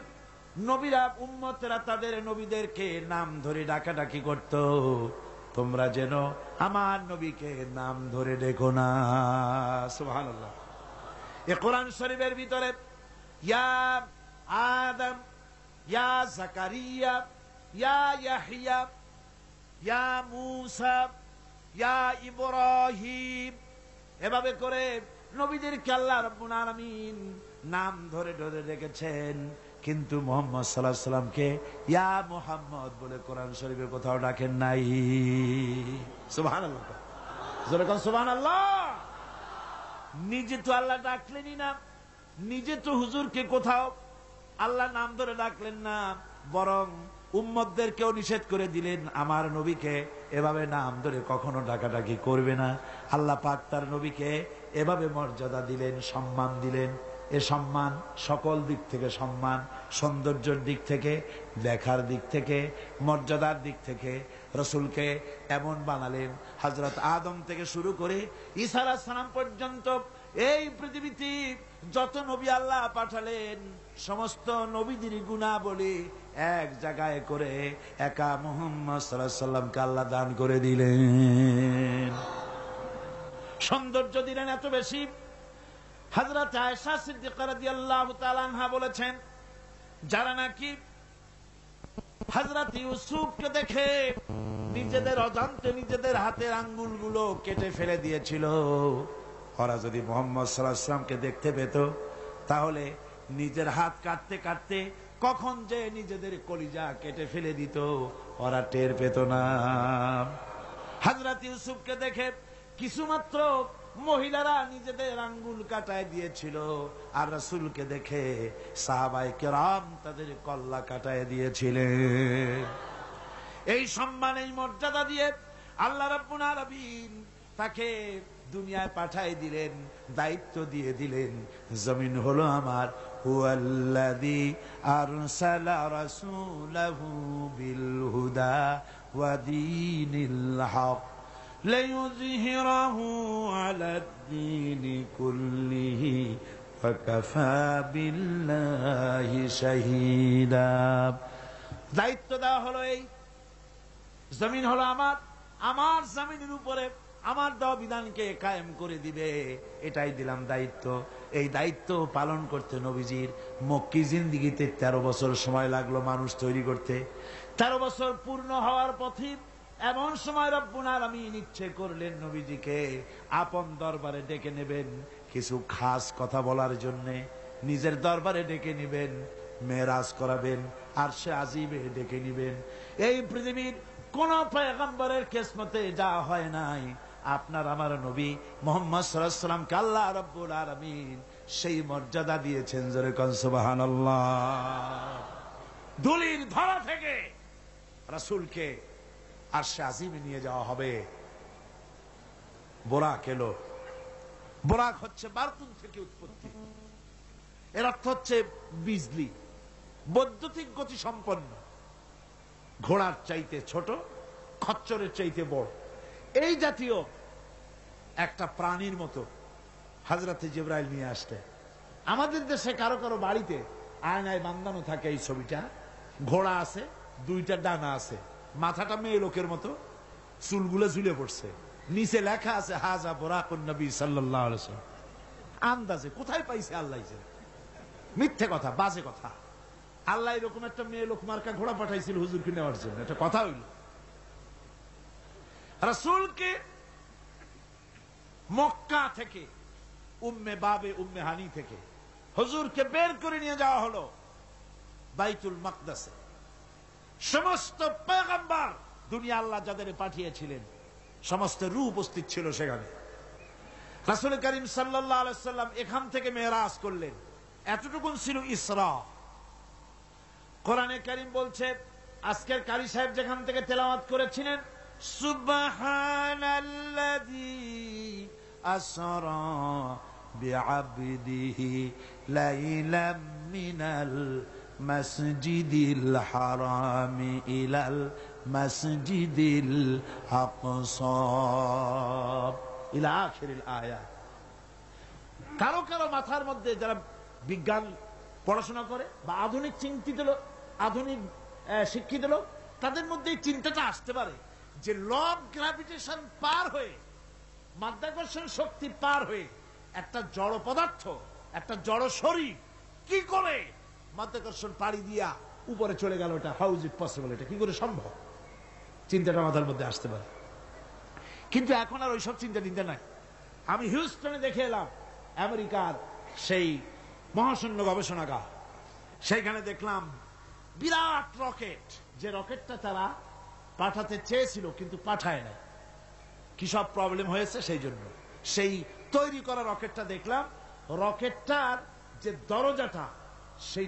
নবীরা, উম্মতেরা তাদের নবীদেরকে নাম ধরে ডাকাডাকি করত, তোমরা যেন আমার নবীকে নাম ধরে ডেকো না। সুবহানাল্লাহ। এই কোরআন শরীফের ভিতরে ইয়া আদম, ইয়া জাকারিয়া, ইয়া ইয়াহইয়া, ইয়া মূসা, ইয়া ইব্রাহিম, এভাবে করে নবীদেরকে আল্লাহ রাব্বুল আলামিন নাম ধরে ধরে ডেকেছেন, কিন্তু মুহাম্মদ সাল্লাল্লাহু আলাইহি ওয়াসাল্লামকে ইয়া মুহাম্মদ বলে কোরআন শরীফে কোথাও ডাকেন নাই। সুবহানাল্লাহ, জোরে কোন সুবহানাল্লাহ। নিজে তো আল্লাহ ডাকলেনই না, নিজে তো হুজুরকে কোথাও আল্লাহ নাম ধরে ডাকলেন না, বরং উম্মতদেরকেও নিষেধ করে দিলেন আমার নবীকে এভাবে নাম ধরে কখনো ডাকাডাকি করবে না। আল্লাহ পাক তার নবীকে এভাবে মর্যাদা দিলেন, সম্মান দিলেন। এ সম্মান সকল দিক থেকে সম্মান, সৌন্দর্যের দিক থেকে, দেখার দিক থেকে, মর্যাদার দিক থেকে রসুলকে এমন বানালেন, হযরত আদম থেকে শুরু করে ঈসা আলাইহিস সালাম পর্যন্ত এই পৃথিবীতে যত নবী আল্লাহ পাঠালেন, সমস্ত নবীদের গুণাবলী এক জায়গায় করে একা মুহাম্মদ সাল্লাল্লাহু আলাইহি ওয়াসাল্লামকে আল্লাহ দান করে দিলেন। সৌন্দর্য দিলেন এত বেশি, হযরত আয়েশা সিদ্দিকা রাদিয়াল্লাহু তাআলা আনহা বলেছেন, যারা নাকি হযরত ইউসুফকে দেখে নিজেদের অজান্তে নিজেদের হাতের আঙ্গুলগুলো কেটে ফেলে দিয়েছিল। ওরা যদি মুহাম্মদ সাল্লাল্লাহু আলাইহি ওয়াসাল্লামকে দেখতে পেত, তাহলে নিজের হাত কাটতে কাটতে কখন যে নিজেদের কলিজা কেটে ফেলে দিত ওরা টের পেত না। হযরত ইউসুফকে দেখে কিছুমাত্র মহিলারা নিজেদের আঙ্গুল কাটায় দিয়েছিল, আর রাসূলকে দেখে সাহাবায়ে কেরাম তাদের কল্লা কাটায় দিয়েছিলেন। এই সম্মান, এই মর্যাদা দিয়ে আল্লাহ রাব্বুল আলামিন তাকে দুনিয়ায় পাঠাই দিলেন, দায়িত্ব দিয়ে দিলেন, জমিন হলো আমার। হুয়াল্লাযী আরসালা রাসূলাহু বিল হুদা ওয়া দীনিল হক লিইয়ুযহিরাহু আলাদ-দীনি কুল্লিহি ওয়া কাফা বিল্লাহি শাহীদা। দায়িত্ব দেওয়া হলো এই জমিন হলো আমার, আমার জমিনের উপরে আমার দেওয়া বিধানকে কায়েম করে দিবে, এটাই দিলাম দায়িত্ব। এই দায়িত্ব পালন করতে নবীজির মক্কি জিন্দেগিতে 13 বছর সময় লাগলো মানুষ তৈরি করতে। 13 বছর পূর্ণ হওয়ার পথে এমন সময় রব্বুল আলামিন ইচ্ছে করলেন নবীজিকে আপন দরবারে ডেকে নেবেন, কিছু খাস কথা বলার জন্য নিজের দরবারে ডেকে নেবেন, মেরাজ করাবেন, আরশে আজিমে ডেকে নেবেন। এই পৃথিবীর কোন পয়গম্বরের কিসমতে যা হয় নাই, আপনার আমার নবী মুহাম্মদ সাল্লাল্লাহু আলাইহি ওয়াসাল্লামকে আল্লাহ রাব্বুল আলামিন সেই মর্যাদা দিয়েছেন। জোরে কোন সুবহানাল্লাহ। ধুলির ধরা থেকে রাসূলকে আরশে আজিমে নিয়ে যাওয়া হবে। বোরাক এলো। বোরাক হচ্ছে বারতুন থেকে উৎপত্তি। এর অর্থ হচ্ছে বিজলি, বৈদ্যুতিক গতি সম্পন্ন, ঘোড়ার চাইতে ছোট, খচ্চরের চাইতে বড়, এই জাতীয় একটা প্রাণীর মতো হযরত জিবরাইল নিয়ে আসতে। আমাদের দেশে কারো কারো বাড়িতে আয়নায় বাঁধানো থাকে এই ছবিটা। ঘোড়া আছে, দুইটা ডানা আছে, মাথাটা মেয়ে লোকের মতো, চুলগুলো ঝুলে পড়ছে, নিচে লেখা আছে হাজা বুরাকুন নবী সাল্লাল্লাহু আলাইহি ওয়াসাল্লাম। আন্দাজে কোথায় পাইছে আল্লাহ? মিথ্যে কথা, বাজে কথা। আল্লাহ এরকম একটা মেয়ে লোক মার্কা ঘোড়া পাঠাইছিল হুজুরকে নেওয়ার জন্য, এটা কথা হইল? রাসূলকে মক্কা থেকে, উম্মে বাবে উম্মে হানি থেকে হুজুরকে বের করে নিয়ে যাওয়া হলো বাইতুল মাকদাসে। সমস্ত পয়গম্বর দুনিয়া আল্লাহ যাদের পাঠিয়েছিলেন সমস্ত রূহ উপস্থিত ছিল সেখানে। রাসূল করিম সাল্লাল্লাহু আলাইহি ওয়াসাল্লাম এখান থেকে মেরাজ করলেন। এতটুকুন ছিল ইসরা। কোরআনে কারীম বলছে, আজকের কারি সাহেব যেখান থেকে তেলাওয়াত করেছিলেন, সুবহানাল্লাযী আসরা বিআবদিহি লাইলাম মিনাল মাসজিদিল হারামি ইলাল মাসজিদিল আকসা ইলা আখিরিল আয়াত। কারো কারো মাথার মধ্যে যারা বিজ্ঞান পড়াশোনা করে বা আধুনিক চিন্তিত লোক, আধুনিক শিক্ষিত লোক, তাদের মধ্যে এই চিন্তাটা আসতে পারে যে ল অফ গ্র্যাভিটেশন পার হয়ে, মাধ্যাকর্ষণ শক্তি পার হয়ে একটা জড় পদার্থ, একটা জড় শরীর কি করে মাধ্যাকর্ষণ পাড়ি দিয়া উপরে চলে গেল, এটা হাউ ইজ ইট পসিবল, এটা কি করে সম্ভব? চিন্তাটা মাথার মধ্যে আসতে পারে। কিন্তু এখন আর ওইসব চিন্তা নাই। আমি হিউস্টনে দেখে এলাম আমেরিকার সেই মহাশূন্য গবেষণাগার। সেইখানে দেখলাম বিরাট রকেট, যে রকেটটা তারা পাঠাতে চেয়েছিল কিন্তু পাঠায় না। কি সব প্রবলেম হয়েছে সেই জন্য সেই তৈরি করা রকেটটা দেখলাম। রকেটটার যে দরজাটা, সেই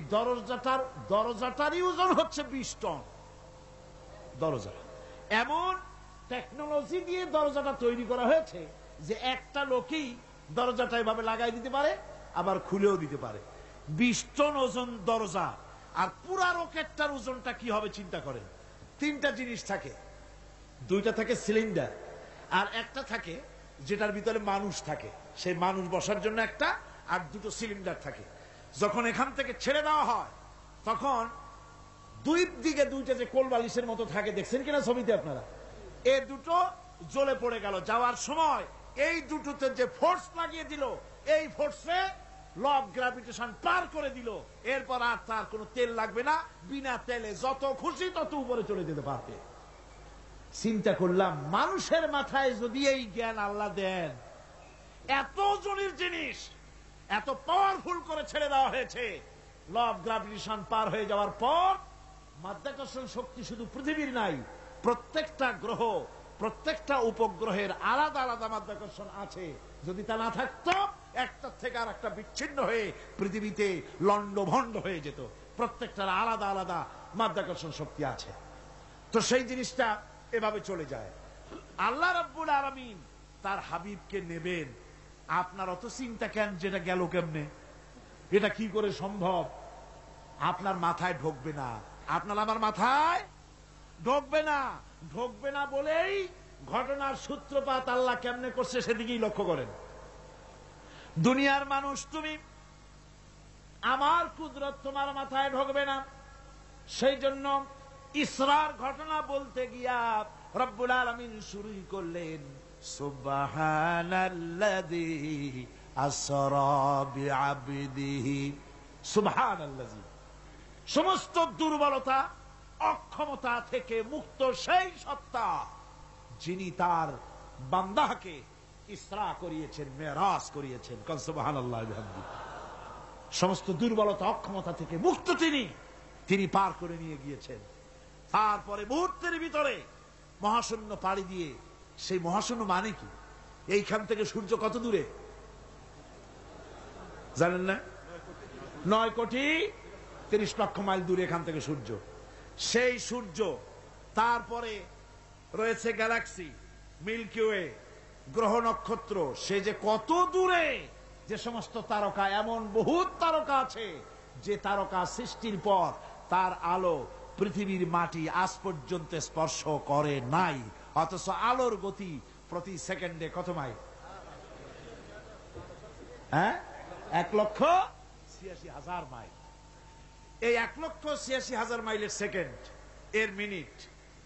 দরজাটারই ওজন হচ্ছে 20 টন। দরজা এমন টেকনোলজি দিয়ে দরজাটা তৈরি করা হয়েছে যে একটা লোকই দরজাটা এভাবে লাগাই দিতে পারে, আবার খুলেও দিতে পারে। 20 টন ওজন দরজা। আর পুরা রকেটটার ওজনটা কি হবে চিন্তা করেন। 3টা জিনিস থাকে, 2টা থাকে সিলিন্ডার, আর একটা থাকে যেটার ভিতরে মানুষ থাকে, সেই মানুষ বসার জন্য একটা, আর 2টো সিলিন্ডার থাকে। যখন এখান থেকে ছেড়ে দেওয়া হয় তখন দুই দিকে 2টা যে কোল বালিশের মতো থাকে, দেখছেন কিনা ছবিতে আপনারা, এই 2টো জ্বলে পড়ে গেল। যাওয়ার সময় এই 2টোতে যে ফোর্স লাগিয়ে দিল, এই ফোর্সে ল অফ গ্রাভিটেশন পার করে দিল, এরপর আর তার কোনো তেল লাগবে না, বিনা তেলে যত খুশি তত উপরে চলে যেতে পারবে। চিন্তা করলাম, মানুষের মাথায় যদি এই জ্ঞান আল্লাহ দেন, এত জনের জিনিস এত পাওয়ারফুল করে ছেড়ে দেওয়া হয়েছে, ল অফ গ্রাভিটেশন পার হয়ে যাওয়ার পর মাধ্যাকর্ষণ শক্তি শুধু পৃথিবীর নাই, প্রত্যেকটা গ্রহ, প্রত্যেকটা উপগ্রহের আলাদা আলাদা মাধ্যাকর্ষণ আছে। যদি তা না থাকতো, একটার থেকে আর একটা বিচ্ছিন্ন হয়ে পৃথিবীতে লন্ডভন্ড হয়ে যেত। প্রত্যেকটার আলাদা আলাদা মাধ্যাকর্ষণ শক্তি আছে। তো সেই জিনিসটা এভাবে চলে যায়। আল্লাহ রাব্বুল আলামিন তার হাবিবকে নেবেন, আপনার অত চিন্তা কেন? যেটা গেল কেমনে, এটা কি করে সম্ভব? আপনার মাথায় ঢোকবে না, আপনার আমার মাথায় ঢোকবে না। ঢোকবে না বলেই ঘটনার সূত্রপাত আল্লাহ কেমনে করছে সেদিকেই লক্ষ্য করেন। দুনিয়ার মানুষ, তুমি আমার কুদরত তোমার মাথায় ঢোকবে না। সেই জন্য ইসরার ঘটনা বলতে গিয়া রব্বুল আলামিন শুরুই করলেন সুবহানাল্লাযী আসরা বিআবদিহি। সুবহানাল্লাযী, সমস্ত দুর্বলতা অক্ষমতা থেকে মুক্ত সেই সত্তা যিনি তার বান্দাকে ইসরা করিয়েছেন, মেরাজ করিয়েছেন। সুবহানাল্লাহ বিহামদিহি। সমস্ত দুর্বলতা অক্ষমতা থেকে মুক্ত তিনি পার করে নিয়ে গিয়েছেন। তারপরে মুহূর্তের ভিতরে মহাশূন্য পাড়ি দিয়ে, সেই মহাশূন্য মানে কি? এইখান থেকে সূর্য কত দূরে জানেন না? 9,30,00,000 মাইল দূরে এখান থেকে সূর্য। সেই সূর্য, তারপরে রয়েছে গ্যালাক্সি, মিল্কি ওয়ে, গ্রহ নক্ষত্র, সে যে কত দূরে, যে সমস্ত তারকা, এমন বহুত তারকা আছে যে তারকা সৃষ্টির পর তার আলো পৃথিবীর মাটি আজ পর্যন্ত স্পর্শ করে নাই, অথচ আলোর গতি প্রতি সেকেন্ডে কত মাইল? 1,86,000 মাইল। এই 1,86,000 মাইলের সেকেন্ড, এর মিনিট,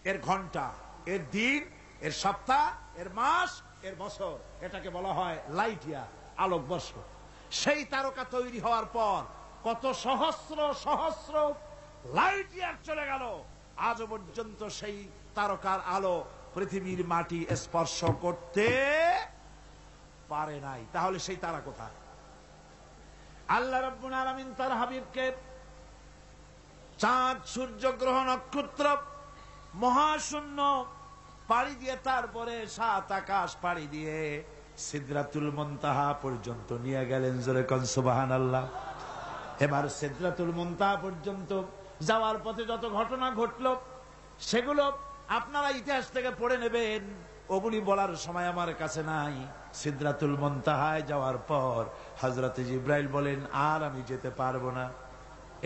এর ঘন্টা, এর দিন, এর সপ্তাহ, এর মাস, এর বছর, এটাকে বলা হয় লাইট ইয়ার, আলোকবর্ষ। সেই তারকা তৈরি হওয়ার পর কত সহস্র সহস্র লাইট ইয়ার চলে গেল, আজও পর্যন্ত সেই তারকার আলো পৃথিবীর মাটি স্পর্শ করতে পারে নাই। তাহলে সেই তারা কোথায়? আল্লাহ রাব্বুল আলামিন তার হাবিবকে চাঁদ, সূর্য, গ্রহ, নক্ষত্র, মহাশূন্য পাড়ি দিয়ে, তারপরে 7 আকাশ পাড়ি দিয়ে সিদরাতুল মুনতাহা পর্যন্ত নিয়ে গেলেন। জোরে কোন সুবহানাল্লাহ। এবার সিদরাতুল মুনতাহা পর্যন্ত যাওয়ার পথে যত ঘটনা ঘটল, সেগুলো আপনারা ইতিহাস থেকে পড়ে নেবেন, ওগুলি বলার সময় আমার কাছে নাই। সিদরাতুল মুনতাহায় যাওয়ার পর হযরত জিবরাইল বলেন, আর আমি যেতে পারবো না,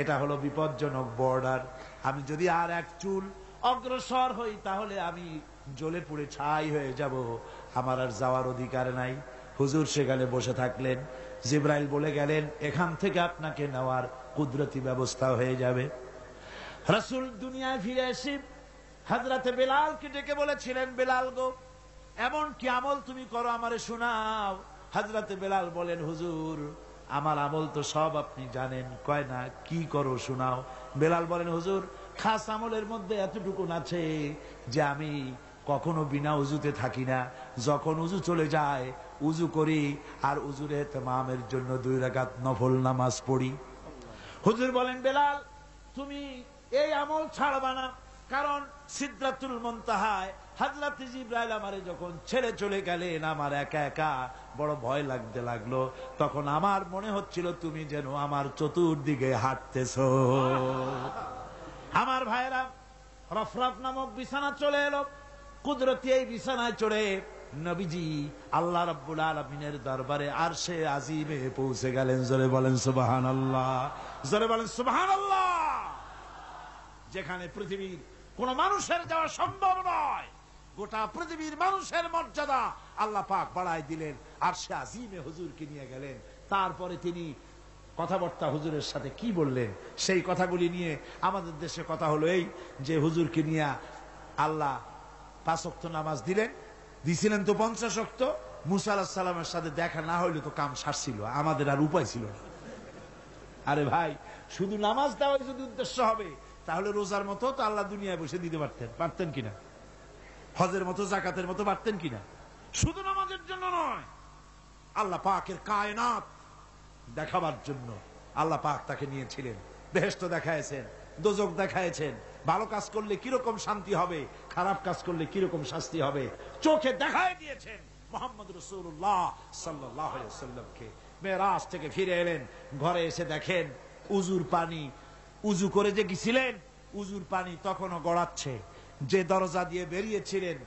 এটা হলো বিপজ্জনক বর্ডার। আমি যদি আর এক চুল অগ্রসর হই তাহলে আমি জ্বলে পুড়ে ছাই হয়ে যাব, আমার আর যাওয়ার অধিকার নাই। হুজুর সেখানে বসে থাকলেন। জিবরাইল বলে গেলেন, এখান থেকে আপনাকে নেওয়ার কুদরতি ব্যবস্থা হয়ে যাবে। রাসূল দুনিয়ায় ফিরে এসে হযরতে বেলালকে ডেকে বলেছিলেন, বেলাল গো, এমন কি আমল তুমি করো আমারে শোনাও। হযরতে বেলাল বলেন, হুজুর আমার আমল তো সব আপনি জানেন। কয় না, কি করো শোনাও। বেলাল বলেন, হুজুর খাস আমলের মধ্যে এতটুকু আছে যে আমি কখনো বিনা উজুতে থাকি না, যখন উজু চলে যায় উজু করি, আর উজুর ইহতিমামের জন্য 2 রাকাত নফল নামাজ পড়ি। হুজুর বলেন, বেলাল তুমি এই আমল ছাড়বা না, কারণ সিদরাতুল মুনতাহায় হযরত জিবরাইল আমারে যখন ছেড়ে চলে গেলেন, আমার একা একা বড় ভয় লাগতে লাগলো। তখন আমার মনে হচ্ছিল তুমি যেন আমার চতুর্দিকে হাঁটতেছো। আমার ভাইরা, রফরফ নামক বিছানা চলে এলো। কুদরতি এই বিছানায় চড়ে নবীজি আল্লাহ রাব্বুল আলামিনের দরবারে আরশে আজিমে পৌঁছে গেলেন। জোরে বলেন সুবহানাল্লাহ, জোরে বলেন সুবহানাল্লাহ। যেখানে পৃথিবীর কোন মানুষের যাওয়া সম্ভব নয়, গোটা পৃথিবীর মানুষের মর্যাদা আল্লাহ পাক বাড়ায় দিলেন, আরশে আজিমে হুজুরকে নিয়ে গেলেন। তারপরে তিনি কথাবার্তা হুজুরের সাথে কি বললেন, সেই কথাগুলি নিয়ে আমাদের দেশে কথা হলো এই যে হুজুরকে নিয়ে আল্লাহ 5 ওয়াক্ত নামাজ দিছিলেন তো 50 ওয়াক্ত। মুসা আলাইহিস সালামের সাথে দেখা না হইলে তো কাম সারছিল, আমাদের আর উপায় ছিল না। আরে ভাই, শুধু নামাজ দেওয়াই যদি উদ্দেশ্য হবে, তাহলে রোজার মতো তো আল্লাহ দুনিয়ায় বসে দিতে পারতেন কিনা? হজের মতো, জাকাতের মতো পারতেন কিনা? শুধু নামাজের জন্য নয়, আল্লাহ পাকের কায়নাত দেখাবার জন্য আল্লাহ পাক তাকে নিয়েছিলেন। বেহেশত দেখাইছেন, দোজক দেখাইছেন, ভালো কাজ করলে কিরকম শান্তি হবে, খারাপ কাজ করলে কিরকম শাস্তি হবে, চোখে দেখায় দিয়েছেন। মুহাম্মদ রাসূলুল্লাহ সাল্লাল্লাহু আলাইহি ওয়াসাল্লামকে মেরাজ থেকে ফিরে এলেন, ঘরে এসে দেখেন উজুর পানি, উজু করে যে গেছিলেন উজুর পানি তখনও গড়াচ্ছে। যে দরজা দিয়ে বেরিয়েছিলেন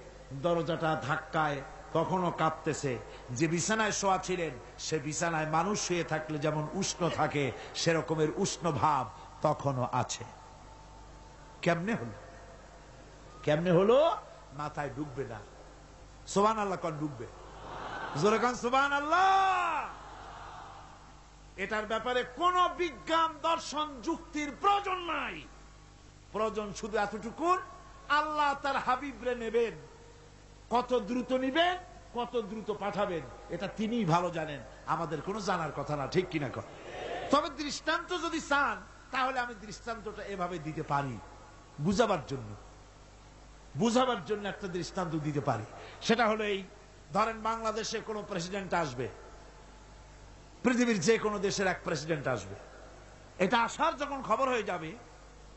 দরজাটা ধাক্কায় তখনও কাঁপতেছে। যে বিছানায় শোয়া ছিলেন সে বিছানায় মানুষ শুয়ে থাকলে যেমন উষ্ণ থাকে সেরকমের উষ্ণ ভাব তখনও আছে। কেমনে হলো? কেমনে হলো? মাথায় ঢুকবে না। সুবহানাল্লাহ কোন ঢুকবে? জোরে কোন সুবহানাল্লাহ। এটার ব্যাপারে কোন বিজ্ঞান, দর্শন, যুক্তির প্রয়োজন নাই। প্রয়োজন শুধু এতটুকু, আল্লাহ তার হাবিবরে নেবেন, কত দ্রুত নিবেন, কত দ্রুত পাঠাবেন, এটা তিনিই ভালো জানেন, আমাদের কোনো জানার কথা না। ঠিক কিনা? তবে দৃষ্টান্ত যদি চান তাহলে আমি দৃষ্টান্তটা এভাবে দিতে পারি, বুঝাবার জন্য একটা দৃষ্টান্ত দিতে পারি। সেটা হলো এই, ধরেন বাংলাদেশে কোন প্রেসিডেন্ট আসবে, পৃথিবীর যে কোনো দেশের এক প্রেসিডেন্ট আসবে। এটা আসার যখন খবর হয়ে যাবে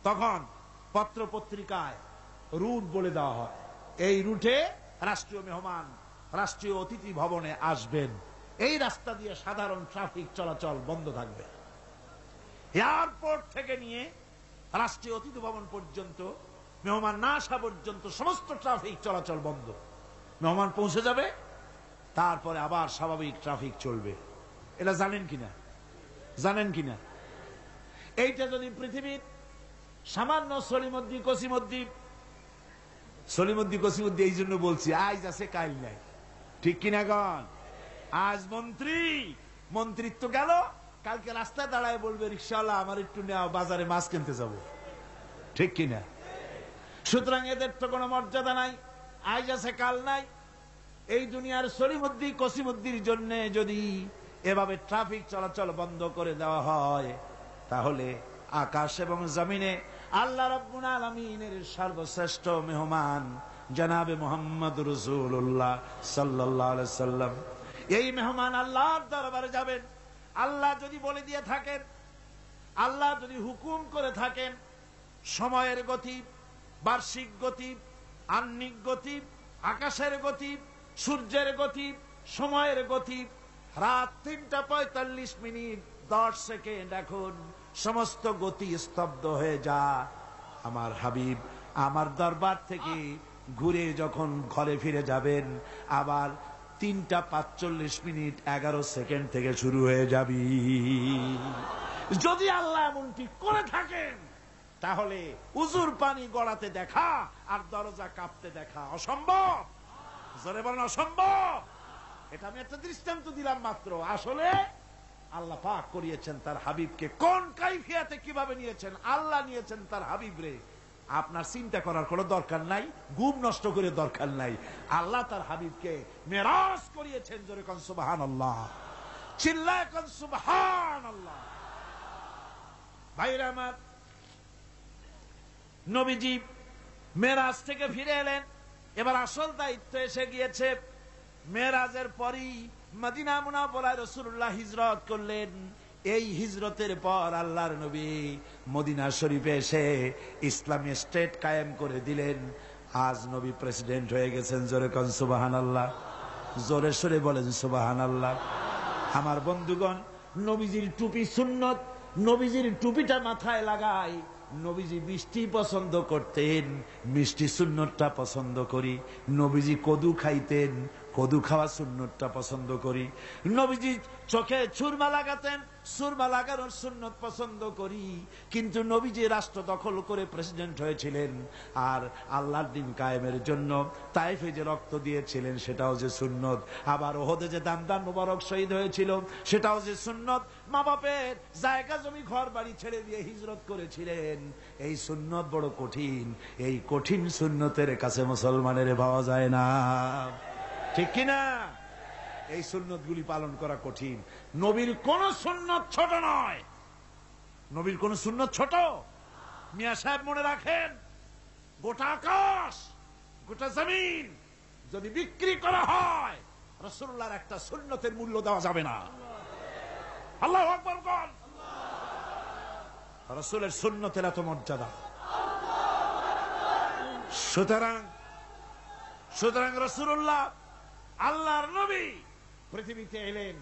তখন পত্র পত্রিকায় রুট বলে দেওয়া হয়, এই রুটে রাষ্ট্রীয় মেহমান রাষ্ট্রীয় অতিথি ভবনে আসবেন, এই রাস্তা দিয়ে সাধারণ ট্রাফিক চলাচল বন্ধ থাকবে। এয়ারপোর্ট থেকে নিয়ে রাষ্ট্রীয় অতিথি ভবন পর্যন্ত, মেহমান না আসা পর্যন্ত সমস্ত ট্রাফিক চলাচল বন্ধ। মেহমান পৌঁছে যাবে, তারপরে আবার স্বাভাবিক ট্রাফিক চলবে। এটা জানেন কিনা? জানেন কিনা? এইটা যদি পৃথিবীর সামান্য সলিমদ্দি কসিমদ্দি, এই জন্য বলছি আজ আছে কাল নাই। ঠিক কিনা গণ? আজ মন্ত্রিত্ব গেল, কালকে রাস্তায় দাঁড়ায় বলবে রিকশাওয়ালা আমার একটু নেওয়া, বাজারে মাছ কিনতে যাব। ঠিক কিনা? সুতরাং এদের তো কোনো মর্যাদা নাই, আজ আছে কাল নাই। এই দুনিয়ার সলিমদ্দি কসিমদ্দির জন্য যদি এভাবে ট্রাফিক চলাচল বন্ধ করে দেওয়া হয়, তাহলে আকাশ এবং জমিনে আল্লাহ রাব্বুল আলামিনের সর্বশ্রেষ্ঠ মেহমান জনাবে মুহাম্মদ রাসূলুল্লাহ সাল্লাল্লাহু আলাইহি সাল্লাম, এই মেহমান আল্লাহর দরবারে যাবেন। আল্লাহ যদি বলে দিয়ে থাকেন, আল্লাহ যদি হুকুম করে থাকেন, সময়ের গতি, বার্ষিক গতি, আহ্নিক গতি, আকাশের গতি, সূর্যের গতি, সময়ের গতি, রাত ৩:৪৫ 10 সেকেন্ড, এখন সমস্ত গতি স্তব্ধ হয়ে যা। আমার হাবিব আমার দরবার থেকে ঘুরে যখন ঘরে ফিরে যাবেন, আবার ৩:৪৫ 11 সেকেন্ড থেকে শুরু হয়ে যাবি। যদি আল্লাহ এমনটি করে থাকেন, তাহলে উজুর পানি গড়াতে দেখা আর দরজা কাঁপতে দেখা অসম্ভব। জোরে বলেন অসম্ভব। এটা আমি একটা দৃষ্টান্ত দিলাম মাত্র। আসলে আল্লাহ পাক করিয়েছেন তার হাবিবকে, কোন কাইফিয়াতে কিভাবে নিয়েছেন আল্লাহ, নিয়েছেন তার হাবিবরে। আপনার চিন্তা করার কোনো দরকার নাই, ঘুম নষ্ট করে দরকার নাই। আল্লাহ তার হাবিবকে মেরাজ করিয়েছেন। জোরে কোন সুবহানাল্লাহ, চিল্লায় কোন সুবহানাল্লাহ। ভাইরা আমার, নবীজি মেরাজ থেকে ফিরে এলেন, এবার আসল দায়িত্ব এসে গিয়েছে। মেরাজের পরই মদিনা মুনাওয়ারায় রাসূলুল্লাহ হিজরত করলেন। এই হিজরতের পর আল্লাহর নবী মদিনা শরীফে এসে ইসলামী স্টেট কায়েম করে দিলেন। আজ নবী প্রেসিডেন্ট হয়ে গেছেন। জোরে কোন সুবহানাল্লাহ, জোরে সরে বলেন সুবহানাল্লাহ। আমার বন্ধুগণ, নবীজির টুপি সুন্নত, নবীজির টুপিটা মাথায় লাগায়। নবীজি মিষ্টি পছন্দ করতেন, মিষ্টি সুন্নতটা পছন্দ করি। নবীজি কদু খাইতেন, কদু খাওয়া সুন্নতটা পছন্দ করি। নবীজি চোখে সুরমা লাগাতেন, সুরমা লাগানোর সুন্নত পছন্দ করি। কিন্তু নবীজি রাষ্ট্র দখল করে প্রেসিডেন্ট হয়েছিলেন, আর আল্লাহর দ্বীন কায়েমের জন্য তায়েফে যে রক্ত দিয়েছিলেন সেটাও যে সুন্নত। আবার ওহদে যে দামদান মুবারক শহীদ হয়েছিল সেটাও যে সুন্নত। মা বাপের জায়গা জমি ঘর বাড়ি ছেড়ে দিয়ে হিজরত করেছিলেন। এই সুন্নত বড় কঠিন, এই কঠিন সুন্নতের কাছে মুসলমানের পাওয়া যায় না। ঠিক কিনা? এই সুন্নত গুলি পালন করা কঠিন। নবীর কোন সুন্নত ছোট নয়, নবীর কোন সুন্নত ছোট? মিয়া সাহেব মনে রাখেন, গোটা আকাশ গোটা জমিন যদি বিক্রি করা হয়, রাসূলুল্লাহর একটা সুন্নতের মূল্য দেওয়া যাবে না। আল্লাহু আকবার বল। রাসূলের সুন্নতের এত মর্যাদা। সুতরাং রাসূলুল্লাহ আল্লাহর নবী পৃথিবীতে এলেন,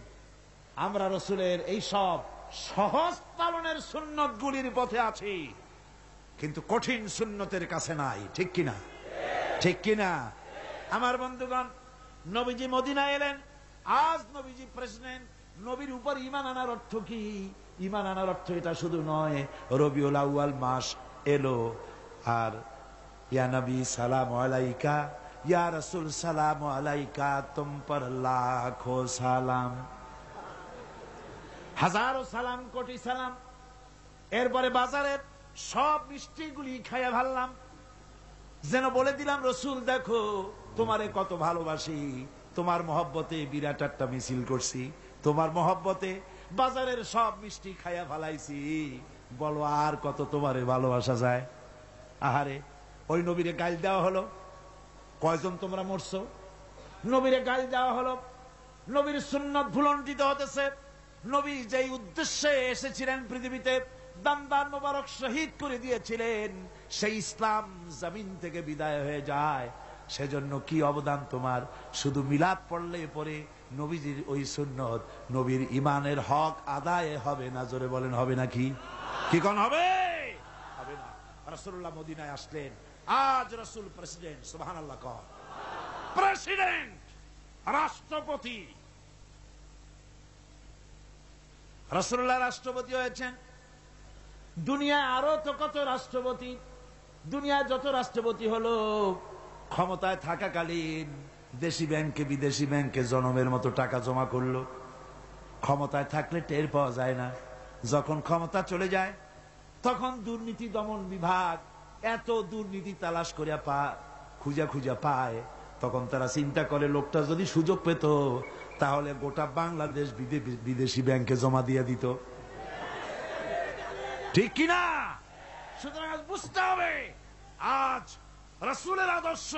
আমরা রাসূলের এই সব সহজ পালনের সুন্নত গুলির পথে আছি, কিন্তু কঠিন সুন্নতের কাছে নাই। ঠিক কিনা? ঠিক কিনা? আমার বন্ধুগণ, নবীজি মদিনায় এলেন, আজ নবীজি প্রেসিডেন্ট। নবীর উপর ঈমান আনার অর্থ কি? ঈমান আনার অর্থ এটা শুধু নয় রবিউল আউয়াল মাস এলো আর ইয়া নবী সালাম আলাইকা, ইয়া রাসূল সালাম আলাইকা, তুম পর লাখো সালাম, হাজারো সালাম, কোটি সালাম। এরপরে বাজারের সব মিষ্টিগুলি খাইয়া ভাললাম, যেন বলে দিলাম রসুল দেখো তোমারে কত ভালোবাসি, তোমার মহব্বতে বিরাট একটা মিছিল করছি, তোমার মহব্বতে বাজারের সব মিষ্টি খাইয়া ভালাইছি, বলো আর কত তোমারে ভালোবাসা যায়। আহারে, ওই নবীরে গাল দেওয়া হলো, কয়জন তোমরা মরছো? নবীরে গাল দেওয়া হলো, নবীর সুন্নত ভুলণ্ঠিত হতেছে। নবী যেই উদ্দেশ্যে এসেছিলেন পৃথিবীতে, দামদার মোবারক শহীদ করে দিয়েছিলেন, সেই ইসলাম জমিন থেকে বিদায় হয়ে যায়। সেজন্য কি অবদান তোমার? শুধু মিলাদ পড়লে পরে নবীজির ওই সুন্নত, নবীর ইমানের হক আদায় হবে না। জোরে বলেন হবে নাকি? কি কোন হবে? হবে না। রাসূলুল্লাহ মদিনায় আসলেন, আজ রাসূল প্রেসিডেন্ট। সুবহানাল্লাহ কহ। প্রেসিডেন্ট, রাষ্ট্রপতি। রাসূলুল্লাহ রাষ্ট্রপতি হয়েছেন। দুনিয়ায় আরো তো কত রাষ্ট্রপতি। দুনিয়ায় যত রাষ্ট্রপতি হলো, ক্ষমতায় থাকাকালীন দেশি ব্যাংকে বিদেশি ব্যাংকে জনমের মতো টাকা জমা করলো। ক্ষমতায় থাকলে টের পাওয়া যায় না, যখন ক্ষমতা চলে যায় তখন দুর্নীতি দমন বিভাগ এত দুর্নীতি তালাশ করিয়া খুঁজা খুঁজা পায়, তখন তারা চিন্তা করে লোকটা যদি সুযোগ পেত তাহলে গোটা বাংলাদেশ বিদেশি ব্যাংকে জমা দিয়ে দিত। ঠিক কিনা? সুতরাং বুঝতে হবে, আজ রাসূলের আদর্শ,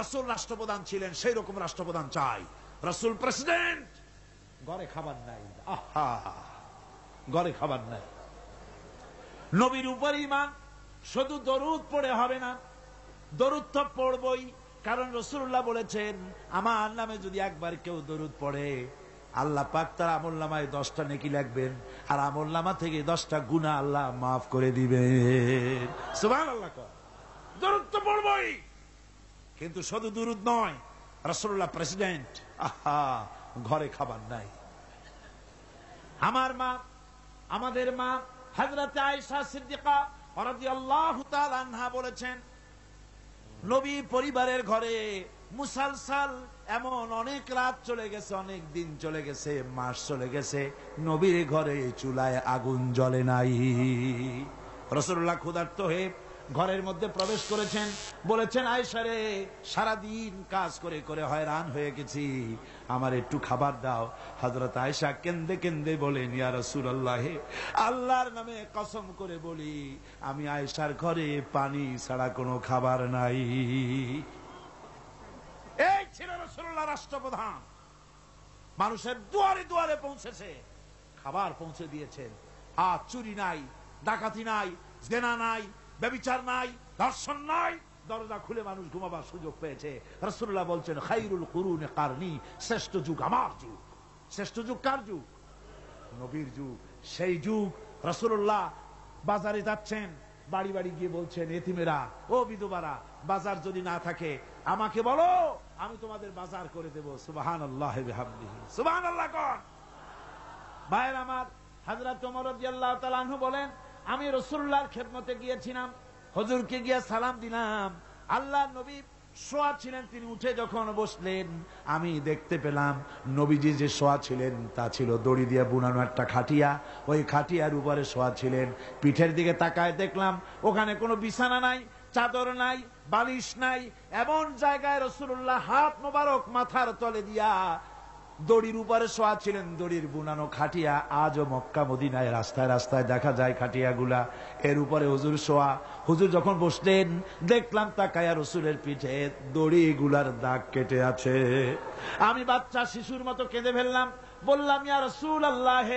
রাসূল রাষ্ট্রপ্রধান ছিলেন, সেই রকম রাষ্ট্রপ্রধান চাই। রাসূল প্রেসিডেন্ট, ঘরে খাবার নাই। আহা, ঘরে খাবার নাই। নবীর উপর ঈমান শুধু দরুদ পড়ে হবে না, দরুদ তো পড়বই, কারণ রাসূলুল্লাহ বলেছেন আমার নামে যদি একবার কেউ দরুদ পড়ে আল্লাহ পাক তার আমলনামায় 10টা নেকি লিখবেন, আর আমলনামা থেকে 10টা গুনাহ আল্লাহ মাফ করে দিবেন। সুবহানাল্লাহ। দরুদ তো পড়বই, কিন্তু শুধু দরুদ নয়, রাসূলুল্লাহ প্রেসিডেন্ট, আহা, ঘরে খাবার নাই। আমার মা, আমাদের মা হযরত আয়েশা সিদ্দিকা রাদিয়াল্লাহু তাআলা আনহা বলেছেন, নবী পরিবারের ঘরে মুসালসাল এমন অনেক রাত চলে গেছে, অনেক দিন চলে গেছে, মাস চলে গেছে, নবীর ঘরে চুলায় আগুন জ্বলে নাই। রাসূলুল্লাহ ক্ষুধার্ত হয়ে ঘরের মধ্যে প্রবেশ করেছেন, বলেছেন আয়েশা রে, সারাদিন কাজ করে করে হয়রান হয়ে গেছি, আমার একটু খাবার দাও। হযরত আয়েশা কেন্দে কেন্দে বলেন, ইয়া রাসূলুল্লাহ, আল্লাহর নামে কসম করে বলি আমি আয়েশার ঘরে পানি ছাড়া কোনো খাবার নাই। এই ছিল রাসূলুল্লাহ রাষ্ট্রপ্রধান, মানুষের দুয়ারে দুয়ারে পৌঁছেছে, খাবার পৌঁছে দিয়েছেন। আর চুরি নাই, ডাকাতি নাই, জেনা নাই, ব্যভিচার নাই, ধর্ষণ নাই, দরজা খুলে মানুষ ঘুমাবার সুযোগ পেয়েছে। রাসূলুল্লাহ বলছেন খায়রুল কুরুনি কারনি, শ্রেষ্ঠ যুগ আমার যুগ। শ্রেষ্ঠ যুগ কার যুগ? নবীর যুগ। সেই যুগ রাসূলুল্লাহ বাজারে যাচ্ছেন, বাড়ি বাড়ি গিয়ে বলছেন এতিমেরা, ও বিধবারা, বাজার যদি না থাকে আমাকে বলো, আমি তোমাদের বাজার করে দেব। সুবহানাল্লাহ বিহামদিহি, সুবহানাল্লাহ কোন। ভাইয়ের আমার, হযরত ওমর রাদিয়াল্লাহু তাআলা আনহু বলেন, আমি রাসূলুল্লাহর খেদমতে গিয়েছিলাম, হুজুরকে গিয়ে সালাম দিলাম, আল্লাহর নবী শোয়া ছিলেন, তিনি উঠে যখন বসলেন আমি দেখতে পেলাম নবীজি যে শোয়া ছিলেন তা ছিল দড়ি দিয়ে বুনানো একটা খাটিয়া, ওই খাটিয়ার উপরে শোয়া ছিলেন। পিঠের দিকে তাকায় দেখলাম ওখানে কোনো বিছানা নাই, চাদর নাই, বালিশ নাই, এমন জায়গায় রাসূলুল্লাহ হাত মোবারক মাথার তলে দিয়া দড়ির উপরে শোয়া ছিলেন, দড়ির বুনানো খাটিয়া। আজও মক্কা মদিনায় রাস্তায় রাস্তায় দেখা যায় খাটিয়াগুলা, এর উপরে হুজুর শোয়া। হুজুর যখন বসলেন দেখলাম তাকায়া রসুলের পিঠে দড়িগুলার দাগ কেটে আছে। আমি বাচ্চা শিশুর মতো কেঁদে ফেললাম, বললাম ইয়া রাসূলুল্লাহ,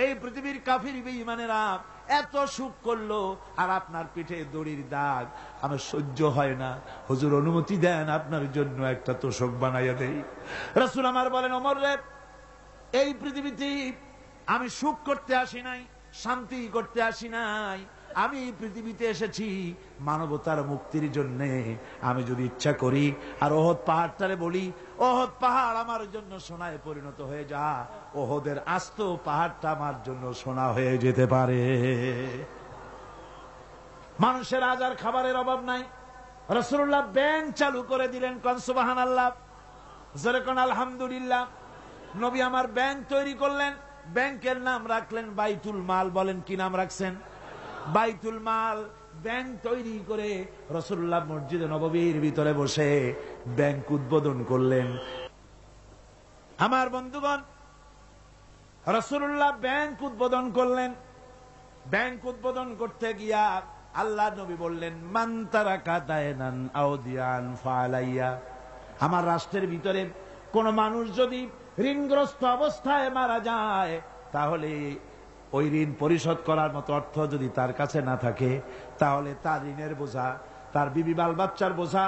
এই পৃথিবীর কাফির বেঈমানেরা এত সুখ করলো আর আপনার পিঠে দড়ির দাগ আমার সহ্য হয় না। হুজুর অনুমতি দেন আপনার জন্য একটা তোষক বানাইয়া দেই। রাসূল আমার বলেন, ওমর রে, এই পৃথিবীতে আমি সুখ করতে আসি নাই, শান্তি করতে আসি নাই, আমি এই পৃথিবীতে এসেছি মানবতার মুক্তির জন্য। আমি যদি ইচ্ছা করি আর ওহদ পাহাড়টারে বলি, ওহদ পাহাড় আমার জন্য সোনায় পরিণত হয়ে যা, ওহদের আস্ত পাহাড়টা আমার জন্য সোনা হয়ে যেতে পারে। মানুষের আজ আর খাবারের অভাব নাই। রাসূলুল্লাহ ব্যাংক চালু করে দিলেন। কোন সুবহানাল্লাহ, জোরে কোন আলহামদুলিল্লাহ। নবী আমার ব্যাংক তৈরি করলেন, ব্যাংকের নাম রাখলেন বাইতুল মাল। বলেন কি নাম রাখছেন? বাইতুল মাল। ব্যাংক তৈরি করে রাসূলুল্লাহ মসজিদে নববীর ভিতরে বসে ব্যাংক উদ্বোধন করলেন। আমার বন্ধুগণ, রাসূলুল্লাহ ব্যাংক উদ্বোধন করলেন। ব্যাংক উদ্বোধন করতে গিয়া আল্লাহ নবী বললেন, মান তারাকা দায়নান আও দিয়ান ফালাইয়া। আমার রাষ্ট্রের ভিতরে কোন মানুষ যদি ঋণগ্রস্ত অবস্থায় মারা যায়, তাহলে ওই ঋণ পরিশোধ করার মতো অর্থ যদি তার কাছে না থাকে, তাহলে তার ঋণের বোঝা, তার বিবি বাল বাচ্চার বোঝা,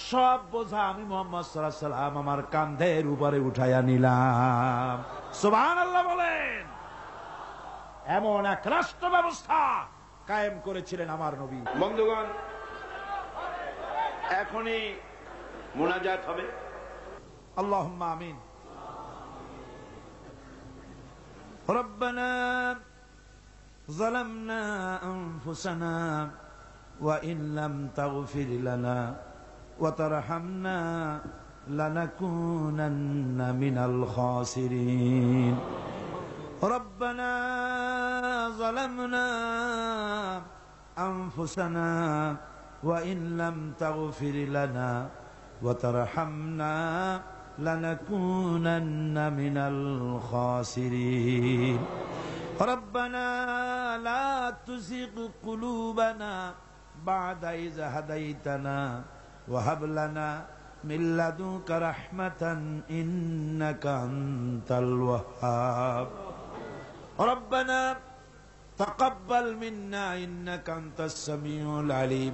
সব বোঝা আমি মুহাম্মদ সাল্লাল্লাহু আলাইহি ওয়াসাল্লাম আমার কাঁধের উপরে উঠাইয়া নিলাম। সুবহানাল্লাহ বলেন। এমন এক রাষ্ট্র ব্যবস্থা কায়েম করেছিলেন আমার নবী। বন্ধুগণ, এখনই মুনাজাত হবে। আল্লাহুম্মা আমিন। রব্বানা যালামনা আনফুসানা ওয়া ইন লাম তাগফির লানা ওয়া তারহামনা লানাকুনান্না মিনাল খাসিরিন। ربنا ظلمنا أنفسنا وإن لم تغفر لنا وترحمنا لنكونن من الخاسرين. ربنا لا تزغ قلوبنا بعد إذ هديتنا وهب لنا من لدنك رحمة إنك أنت الوهاب. ربنا تقبل منا إنك أنت السميع العليم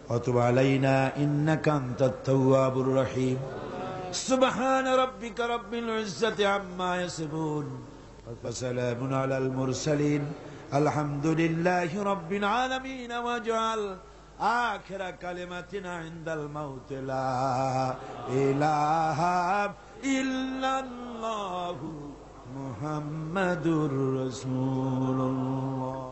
وتب علينا إنك أنت التواب الرحيم. سبحان ربك رب العزة عما يصفون وسلام على المرسلين الحمد لله رب العالمين. واجعل آخر كلمتنا عند الموت لا إله إلا الله محمد رسول الله.